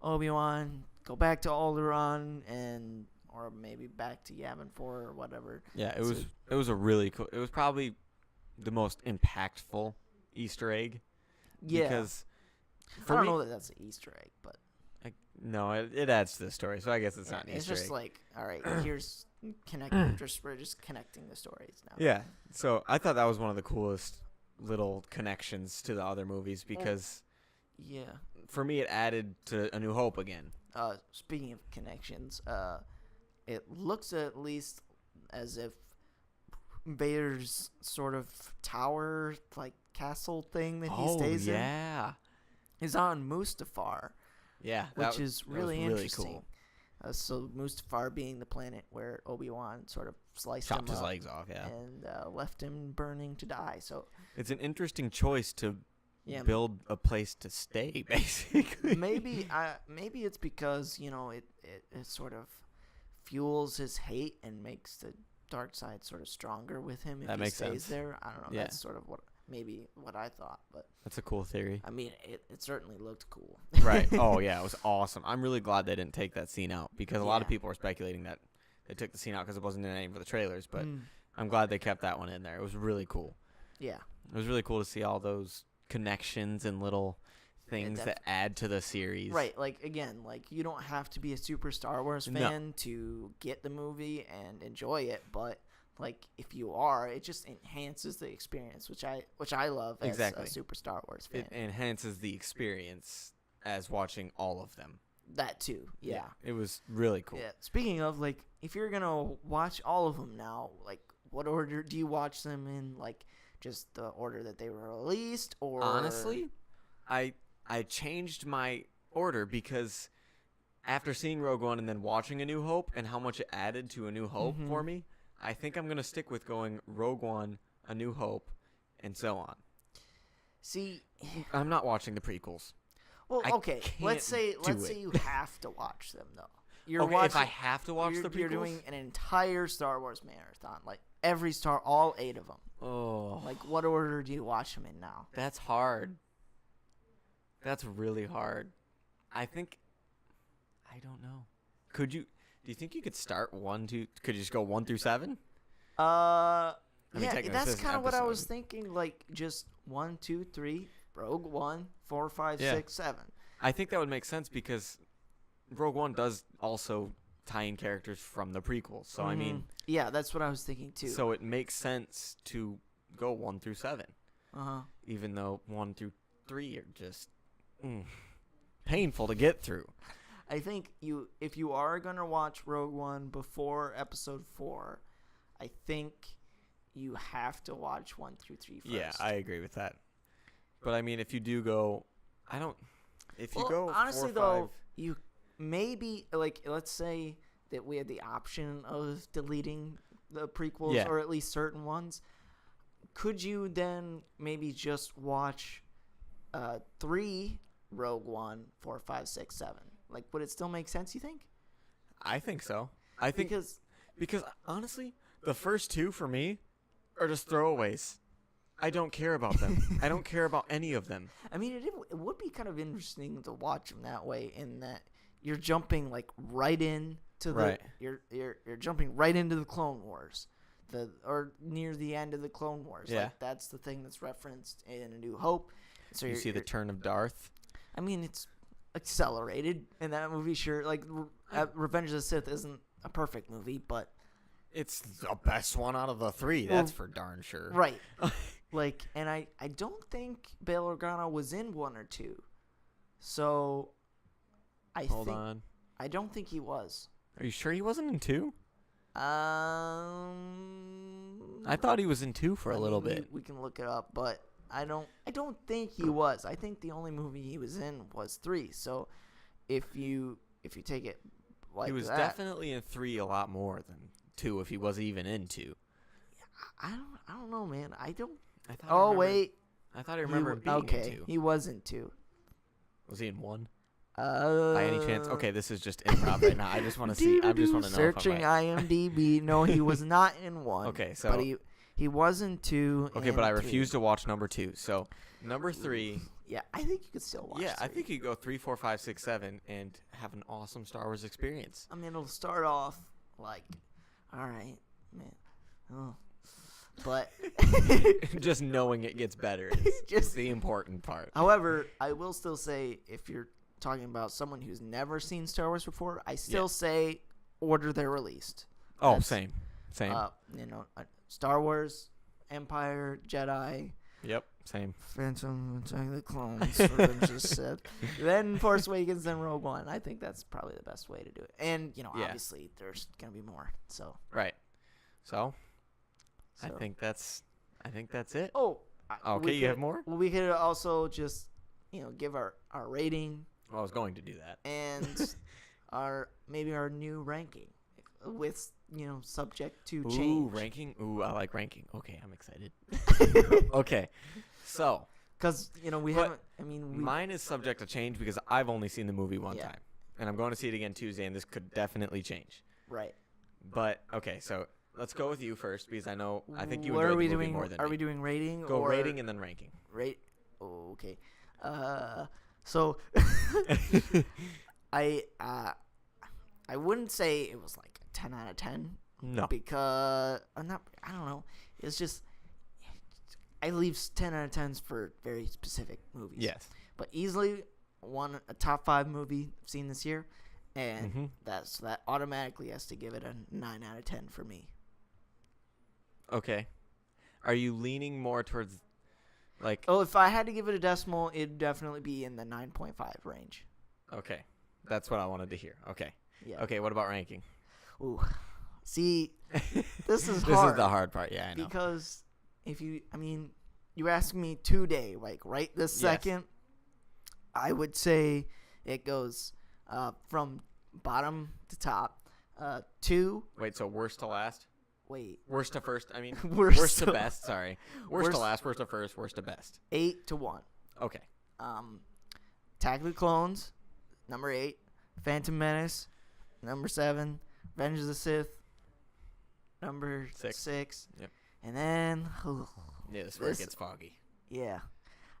Obi-Wan, go back to Alderaan, or maybe back to Yavin 4 or whatever. Yeah, it was a really cool. It was probably the most impactful Easter egg. Yeah, because I don't know that that's an Easter egg, but no, it adds to the story, so I guess it's not an Easter egg. It's just like, all right, here's we're just connecting the stories now. Yeah, so I thought that was one of the coolest little connections to the other movies because, for me, it added to A New Hope again. Speaking of connections, it looks at least as if Vader's sort of tower, like castle thing that he stays in, is on Mustafar. Yeah, which is really interesting. Cool. So Mustafar being the planet where Obi-Wan sort of chopped his legs off, and left him burning to die. So it's an interesting choice to build a place to stay, basically. Maybe it's because it sort of fuels his hate and makes the dark side sort of stronger with him if he stays there. I don't know. That's sort of what maybe what I thought, but That's a cool theory. I mean, it certainly looked cool. Right. Oh, yeah, it was awesome. I'm really glad they didn't take that scene out because a lot of Yeah. people were speculating that they took the scene out because it wasn't in any of the trailers, but Mm. I'm glad they kept that one in there. It was really cool. Yeah. It was really cool to see all those connections and little things that add to the series. Right, like, again, like, you don't have to be a super Star Wars fan to get the movie and enjoy it, but, like, if you are, it just enhances the experience, which I love as Exactly. a super Star Wars fan. It enhances the experience as watching all of them. That, too, yeah. It was really cool. Yeah. Speaking of, like, if you're going to watch all of them now, like, what order do you watch them in? Like, just the order that they were released, or... Honestly, I changed my order because after seeing Rogue One and then watching A New Hope and how much it added to A New Hope for me, I think I'm going to stick with going Rogue One, A New Hope, and so on. See... I'm not watching the prequels. Well, I okay, let's say it. you have to watch them, though. If I have to watch the prequels? You're doing an entire Star Wars marathon, like all 8 of them. Oh. Like, what order do you watch them in now? That's hard. That's really hard. I don't know. Do you think you could start 1, 2, could you just go 1 through 7? Yeah, technically that's this is an kind of what I was episode. thinking. Like, just 1, 2, 3, Rogue One, 4, 5, Yeah. 6, 7. I think that would make sense because Rogue One does also tie in characters from the prequels. So, I mean... Yeah, that's what I was thinking, too. So it makes sense to go 1 through 7. Uh-huh. Even though 1 through 3 are just painful to get through. I think if you are going to watch Rogue One before Episode 4, I think you have to watch 1 through 3 first. Yeah, I agree with that. But, I mean, if you do go... If you go honestly, 4, 5... though, you maybe, like, let's say that we had the option of deleting the prequels or at least certain ones. Could you then maybe just watch 3 Rogue One, 4, 5, 6, 7? Like, would it still make sense, you think? I think so. I think... Because honestly, the first 2 for me are just throwaways. I don't care about them. I don't care about any of them. I mean, it would be kind of interesting to watch them that way, in that you're jumping like right into the you're jumping right into the Clone Wars, or near the end of the Clone Wars. Yeah. Like, that's the thing that's referenced in A New Hope. So you see the turn of Darth. I mean, it's accelerated in that movie. Sure, like Revenge of the Sith isn't a perfect movie, but it's the best one out of the 3. That's for darn sure. Right. Like, and I don't think Bail Organa was in 1 or 2. So I don't think he was. Are you sure he wasn't in 2? I thought he was in 2 for a little bit. We can look it up, but I don't think he was. I think the only movie he was in was 3. So if you take it like that, he was definitely in 3 a lot more than 2 if he was even in 2. I don't know, man. I thought I He remember him being in 2. He was in 2. Was he in 1? By any chance? Okay, this is just improv right now. I just want to see. I just want to know Searching if I'm right. IMDb. No, he was not in 1. Okay, so but he was in 2. Okay, but I refuse to watch number 2. So number 3. Yeah, I think you could still watch. Yeah, 3. I think you go 3, 4, 5, 6, 7, and have an awesome Star Wars experience. I mean, it'll start off like, all right, man. Oh. But just knowing it gets better is just the important part. However, I will still say, if you're talking about someone who's never seen Star Wars before, I still say order they're released. Oh, same. Star Wars, Empire, Jedi. Yep, same. Phantom, Attack of the Clones, Revenge of the Sith. Then Force Awakens, then Rogue One. I think that's probably the best way to do it. And, obviously, there's going to be more. So. Right. So, I think that's it. Oh. Okay, you have more? Well, we could also just, give our rating. Well, I was going to do that. And maybe our new ranking with, subject to change. Ooh, ranking? Ooh, I like ranking. Okay, I'm excited. Okay, so. Because, we haven't, mine is subject to change because I've only seen the movie one time. And I'm going to see it again Tuesday, and this could definitely change. Right. But, okay, so let's go with you first because I think you What enjoyed are we the movie doing? more than Are me. we doing rating? Go or rating and then ranking. Rate. Oh, okay. So I wouldn't say it was like a 10 out of 10. No. Because I don't know. It's just I leave 10 out of 10s for very specific movies. Yes. But easily a top 5 movie I've seen this year, and that automatically has to give it a 9 out of 10 for me. Okay. Are you leaning more towards like? Oh, if I had to give it a decimal, it'd definitely be in the 9.5 range. Okay, that's what I wanted to hear. Okay. Yeah. Okay. What about ranking? Ooh, see, this is hard. This is the hard part. Yeah, I know. Because you're asking me today, like right this second, I would say it goes from bottom to top. 2. Wait, so worst to last? Wait. Worst to first? I mean, Worst to to- best. Sorry. Worst to last, worst to first, worst to best. 8 to 1. Okay. Attack of the Clones, number 8. Phantom Menace, number 7. Revenge of the Sith, number 6. Yep. And then, Yeah, this is where it gets foggy. yeah.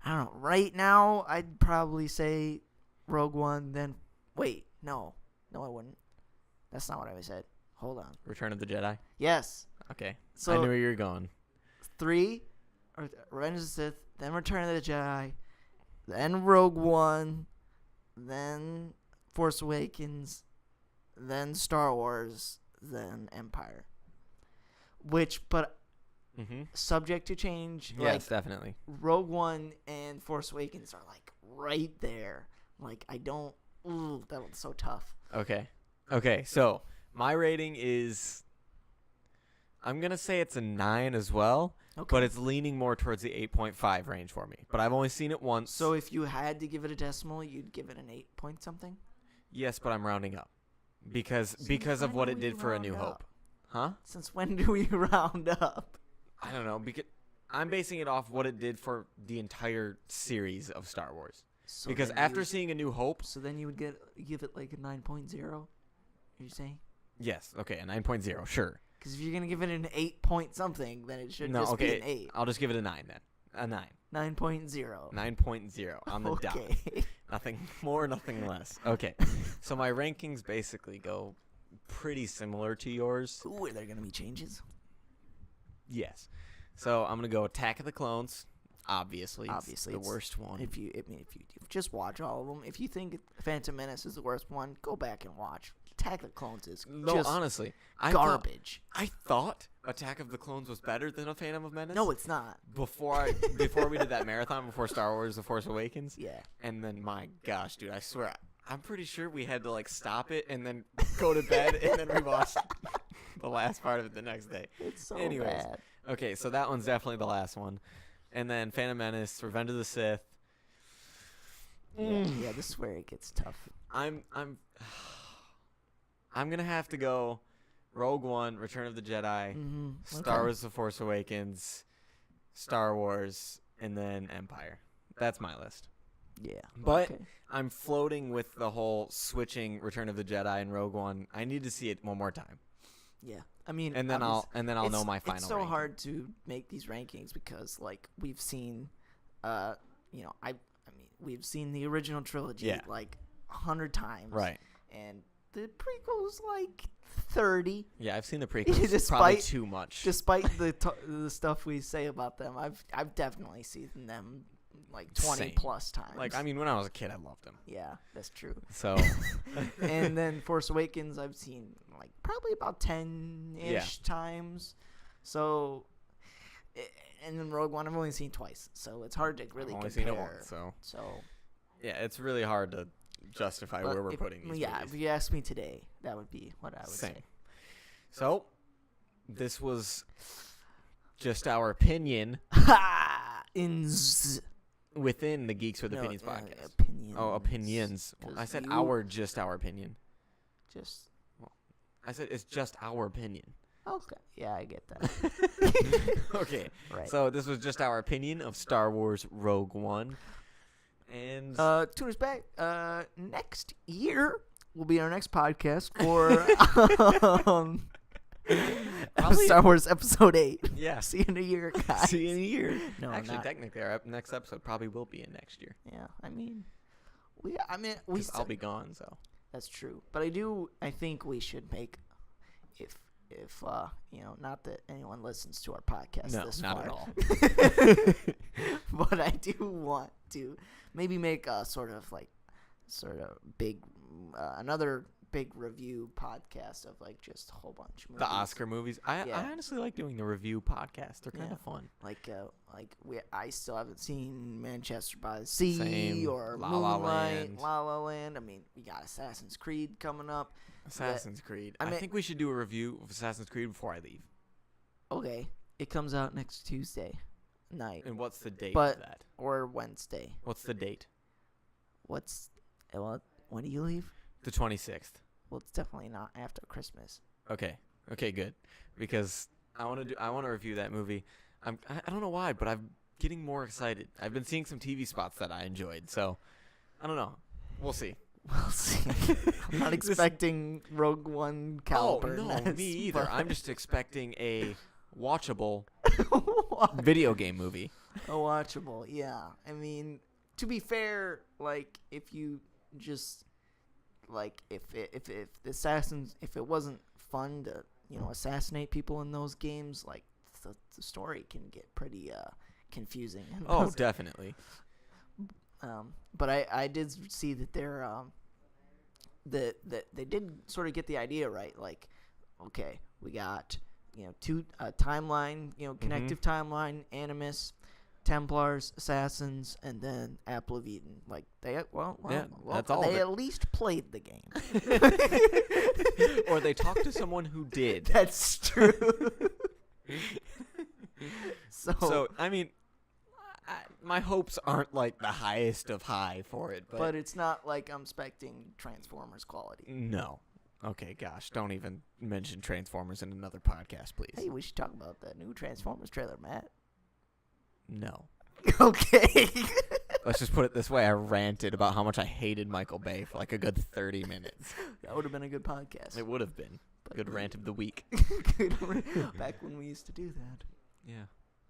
I don't know. Right now, I'd probably say Rogue One, then... Wait, no. No, I wouldn't. That's not what I said. Hold on. Return of the Jedi? Yes. Okay. So, I knew where you were going. 3, or Revenge of the Sith, then Return of the Jedi, then Rogue One, then Force Awakens, then Star Wars, then Empire. But subject to change. Yes, definitely. Rogue One and Force Awakens are like right there. Like I don't. Ooh, that was so tough. Okay. So my rating is. I'm gonna say it's a 9 as well, but it's leaning more towards the 8.5 range for me. But I've only seen it once. So if you had to give it a decimal, you'd give it an 8 point something. Yes, but I'm rounding up because of what it did for A New Hope. Huh? Since when do we round up? I don't know because I'm basing it off what it did for the entire series of Star Wars. So because after seeing A New Hope, so then you would give it like a 9.0. Are you saying? yes, okay, a 9.0, sure. Because if you're gonna give it an 8 point something, then it should just be an 8. I'll just give it a 9 then. A 9. 9.0. 9.0 on the dot. Nothing more, nothing less. Okay. So my rankings basically go pretty similar to yours. Ooh, are there gonna be changes? Yes. So I'm gonna go Attack of the Clones. Obviously, it's the worst one. If you just watch all of them, if you think Phantom Menace is the worst one, go back and watch. Attack of the Clones is honestly, garbage. I thought Attack of the Clones was better than A Phantom of Menace. No, it's not. Before we did that marathon before Star Wars: The Force Awakens. Yeah. And then my gosh, dude, I swear, I'm pretty sure we had to like stop it and then go to bed and then we watched the last part of it the next day. It's so Anyways, bad. Okay, so that one's definitely the last one. And then Phantom Menace, Revenge of the Sith. Yeah, this is where it gets tough. I'm gonna have to go Rogue One, Return of the Jedi, Star Wars: The Force Awakens, Star Wars, and then Empire. That's my list. Yeah. But I'm floating with the whole switching Return of the Jedi and Rogue One. I need to see it one more time. Yeah. I mean, and then I'll know my final. It's so ranking. hard to make these rankings because like we've seen we've seen the original trilogy like 100 times. Right. And the prequels like 30. Yeah, I've seen the prequels probably too much. Despite the stuff we say about them, I've definitely seen them like 20 plus times. Like, I mean, when I was a kid, I loved them. Yeah, that's true. So, and then Force Awakens, I've seen like probably about 10-ish times. So, and then Rogue One, I've only seen twice. So it's hard to really compare. Seen it once, so yeah, it's really hard to justify where we're putting these. Yeah, movies. if you ask me today, that would be what I would say. So, this was just our opinion. Within the Geeks with Opinions podcast. Opinions. Oh, opinions. Well, I said just our opinion. Well, I said it's just our opinion. Okay. Yeah, I get that. Okay. Right. So this was just our opinion of Star Wars Rogue One. And tune us back. Next year will be our next podcast for Probably Star Wars Episode 8. Yeah. See you in a year, guys. See you in a year. No, Actually, not. technically, our next episode probably will be in next year. Yeah, I mean, we 'Cause I'll be gone, so. That's true. But I think we should make, if not that anyone listens to our podcast this far. No, not at all. But I do want to maybe make a sort of big, another big review podcast of like just a whole bunch of movies. The Oscar movies. I honestly like doing the review podcast. They're kind of fun. I still haven't seen Manchester by the Sea Same. or La La Moonlight, Land. La La Land. I mean, we got Assassin's Creed coming up. Assassin's Creed. I I mean- think we should do a review of Assassin's Creed before I leave. Okay, it comes out next Tuesday night And what's the date But- of that? or Wednesday. What's the date? When do you leave? The 26th. Well, it's definitely not after Christmas. Okay, good. Because I want to review that movie. I don't know why, but I'm getting more excited. I've been seeing some TV spots that I enjoyed, so I don't know. We'll see. We'll see. I'm not expecting Rogue One caliber. Oh, no, me either. but- I'm just expecting a watchable What? video game movie. A watchable, yeah. I mean, to be fair, like if you just like if the assassins, if it wasn't fun to assassinate people in those games, like the story can get pretty confusing. in Oh, those. definitely. But I did see that they're that they did sort of get the idea right. Like, okay, we got two timeline, connective timeline, Animus, Templars, Assassins, and then Apple of Eden. Like that's all. They at least played the game. Or they talked to someone who did. That's true. So I mean, my hopes aren't like the highest of high for it, but it's not like I'm expecting Transformers quality. No. Okay, gosh, don't even mention Transformers in another podcast, please. Hey, we should talk about that new Transformers trailer, Matt. No. Okay. Let's just put it this way. I ranted about how much I hated Michael Bay for like a good 30 minutes. That would have been a good podcast. It would have been. Good rant of the week. Back when we used to do that. Yeah.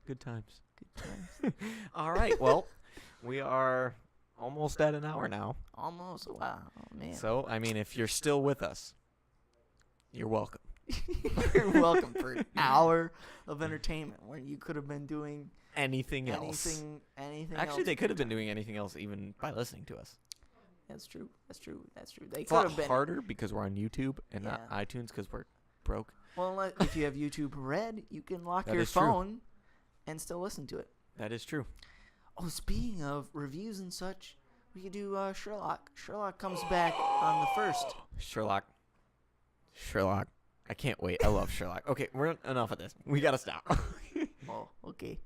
Good times. Good times. All right. Well, we are almost at an hour now. Almost. Wow. Oh, man. So, I mean, if you're still with us, you're welcome. You're welcome for an hour of entertainment when you could have been doing Anything else. anything Actually, else. they could have been doing anything else even by listening to us. That's true. They It's could a lot have been harder because we're on YouTube and not Yeah. iTunes because we're broke. Well, if you have YouTube Red, you can lock That your is true. phone and still listen to it. That is true. Oh, speaking of reviews and such, we could do Sherlock. Sherlock comes back on the 1st. Sherlock. I can't wait. I love Sherlock. Okay, we're enough of this. We gotta stop. Oh, okay.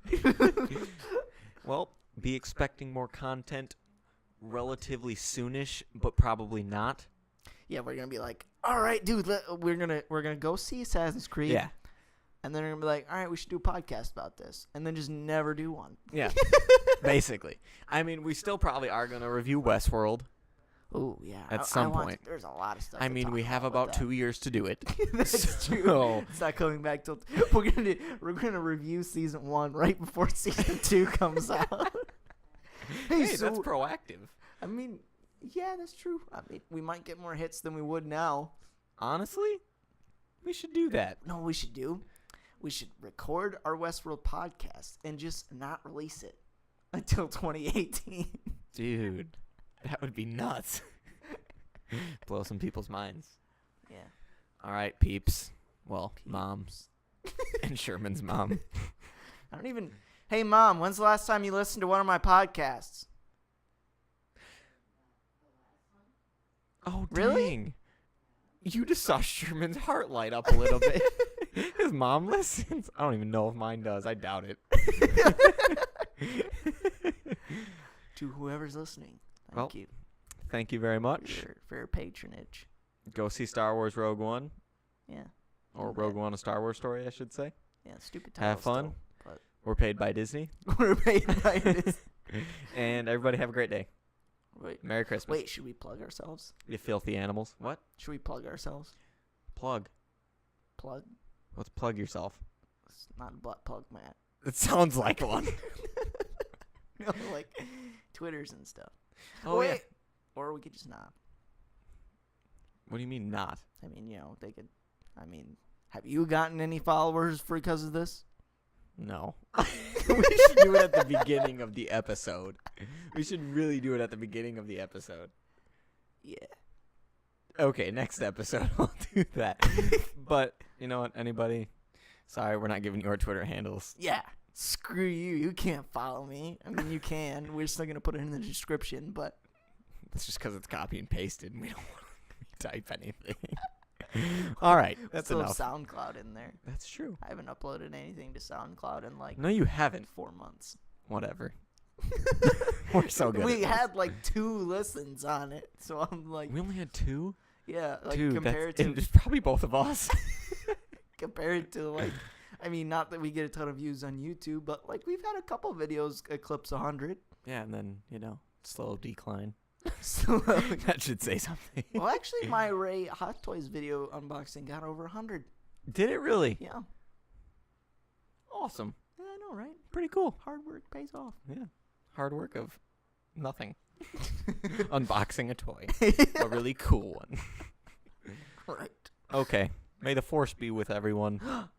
Well, be expecting more content relatively soonish, but probably not. Yeah, we're gonna be like, all right, dude, we're gonna go see Assassin's Creed. Yeah. And then we're gonna be like, all right, we should do a podcast about this, and then just never do one. Yeah. Basically. I mean, we still probably are gonna review Westworld. Oh yeah. At some point. There's a lot of stuff. I to mean, talk we have about about 2 years to do it. That's true. So- It's not coming back till we're gonna review season 1 right before season 2 comes out. Hey, that's proactive. I mean, yeah, that's true. I mean, we might get more hits than we would now. Honestly, we should do that. No, we should do. We should record our Westworld podcast and just not release it until 2018. Dude, that would be nuts. Blow some people's minds. Yeah. All right, peeps. Well, moms. And Sherman's mom. I don't even. Hey, Mom, when's the last time you listened to one of my podcasts? Oh, Really? dang. You just saw Sherman's heart light up a little bit. His mom listens. I don't even know if mine does. I doubt it. To whoever's listening, thank Well, you Thank you very much. for your patronage. Go see Star Wars Rogue One. Yeah. Or Do Rogue that. One, A Star Wars Story, I should say. Yeah, stupid title. Have fun. Still, We're paid by Disney. but we're paid by this. And everybody have a great day. Wait, Merry Christmas. wait, should we plug ourselves? You filthy animals. What? Should we plug ourselves? Plug. Plug? Let's plug yourself. It's not a butt plug, Matt. It sounds like one. No, like Twitters and stuff. Oh, Wait, yeah. or we could just not. What do you mean not? I mean, they could. I mean, have you gotten any followers because of this? No. We should do it at the beginning of the episode. We should really do it at the beginning of the episode. Yeah. Okay, next episode I'll do that. But, you know what, anybody? Sorry, we're not giving you our Twitter handles. Yeah. Screw you. You can't follow me. I mean, you can. We're still going to put it in the description, but. It's just because it's copy and pasted and we don't want to type anything. All right, that's still enough. Have SoundCloud in there. That's true. I haven't uploaded anything to SoundCloud in like No, you haven't. 4 months. Whatever. We're so good. We had like 2 listens on it, so I'm like, We only had 2? yeah, like Dude, compared and to it's probably both of us. compared to like, I mean, not that we get a ton of views on YouTube, but like we've had a couple videos eclipse 100. Yeah, and then, slow decline. So, That should say something. well, actually, my Ray Hot Toys video unboxing got over 100. Did it really? Yeah. Awesome. Yeah, I know, right? Pretty cool. Hard work pays off. Yeah. Hard work of nothing. Unboxing a toy. A really cool one. Right. Okay. May the force be with everyone. What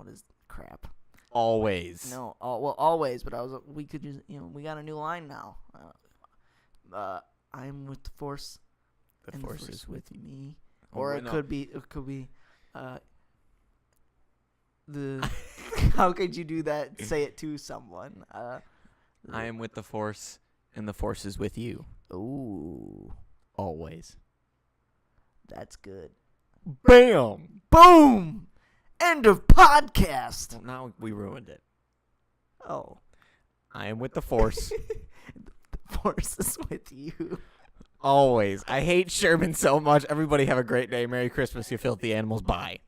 is crap? Always. No, always. But we could just, we got a new line now. I'm with the force. The and force the is with you. me. Oh, Or wait, it no. could be. The. How could you do that? Say it to someone. I am with the force, and the force is with you. Ooh, Always. that's good. Bam! Boom. End of podcast. Well, now we ruined it. Oh. I am with the force. The force is with you. Always. I hate Sherman so much. Everybody have a great day. Merry Christmas, you filthy animals. Bye.